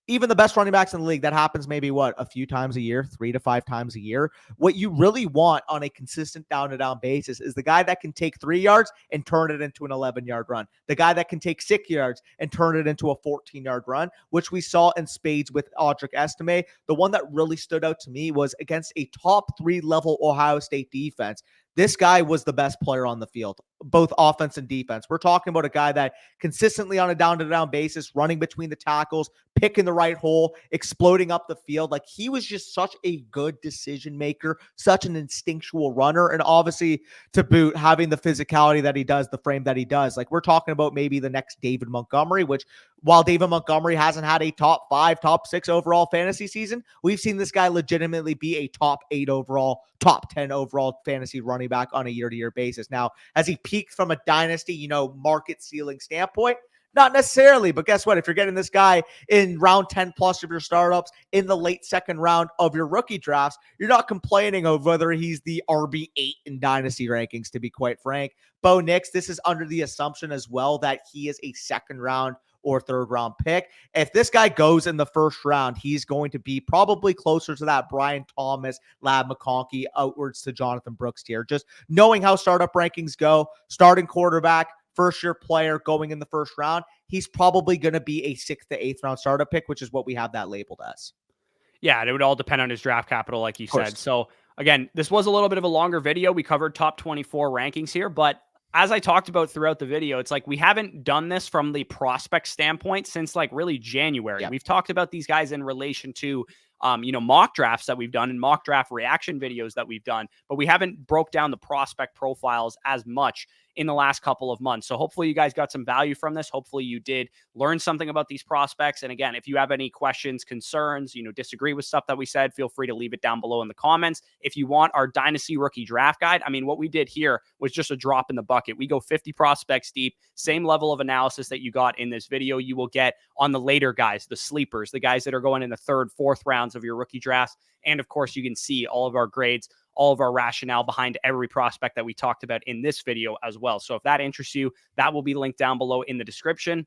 B: even the best running backs in the league, that happens maybe a few times a year, 3 to 5 times a year. What you really want on a consistent down-to-down basis is the guy that can take 3 yards and turn it into an 11-yard run. The guy that can take 6 yards and turn it into a 14-yard run, which we saw in spades with Audric Estime. The one that really stood out to me was against a top 3 level Ohio State defense. This guy was the best player on the field, both offense and defense. We're talking about a guy that consistently on a down-to-down basis, running between the tackles, picking the right hole, exploding up the field. Like, he was just such a good decision maker, such an instinctual runner, and obviously to boot, having the physicality that he does, the frame that he does. Like, we're talking about maybe the next David Montgomery, which while David Montgomery hasn't had a top 5, top 6 overall fantasy season, we've seen this guy legitimately be a top 8 overall, top 10 overall fantasy running back on a year-to-year basis. Now, has he peaked from a dynasty, market ceiling standpoint? Not necessarily, but guess what? If you're getting this guy in round 10 plus of your startups, in the late second round of your rookie drafts, you're not complaining of whether he's the RB8 in dynasty rankings, to be quite frank. Bo Nix, this is under the assumption as well that he is a second round or third round pick. If this guy goes in the first round, he's going to be probably closer to that Brian Thomas, Lab McConkey, outwards to Jonathan Brooks tier. Just knowing how startup rankings go, starting quarterback, first-year player going in the first round, he's probably going to be a 6th to 8th round startup pick, which is what we have that labeled as.
A: Yeah, it would all depend on his draft capital, like you said. So again, this was a little bit of a longer video. We covered top 24 rankings here, but as I talked about throughout the video, it's like we haven't done this from the prospect standpoint since like really January. Yep. We've talked about these guys in relation to mock drafts that we've done and mock draft reaction videos that we've done, but we haven't broke down the prospect profiles as much in the last couple of months. So hopefully you guys got some value from this. Hopefully you did learn something about these prospects. And again, if you have any questions, concerns, disagree with stuff that we said, feel free to leave it down below in the comments. If you want our Dynasty Rookie Draft Guide, I mean, what we did here was just a drop in the bucket. We go 50 prospects deep, same level of analysis that you got in this video, you will get on the later guys, the sleepers, the guys that are going in the 3rd, 4th rounds of your rookie drafts. And of course, you can see all of our grades, all of our rationale behind every prospect that we talked about in this video as well. So if that interests you, that will be linked down below in the description.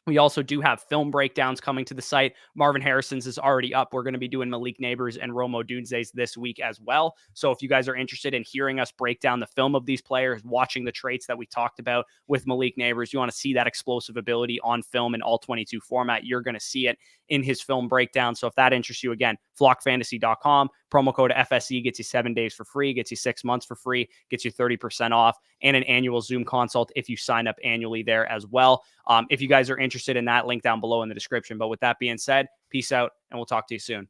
A: We also do have film breakdowns coming to the site. Marvin Harrison's is already up. We're going to be doing Malik Neighbors and Romo Dunze's this week as well. So if you guys are interested in hearing us break down the film of these players, watching the traits that we talked about with Malik Neighbors, you want to see that explosive ability on film in all 22 format, you're going to see it in his film breakdown. So if that interests you, again, flockfantasy.com, promo code FSE gets you 7 days for free, gets you 6 months for free, gets you 30% off, and an annual Zoom consult if you sign up annually there as well. If you guys are interested in that, link down below in the description. But with that being said, peace out, and we'll talk to you soon.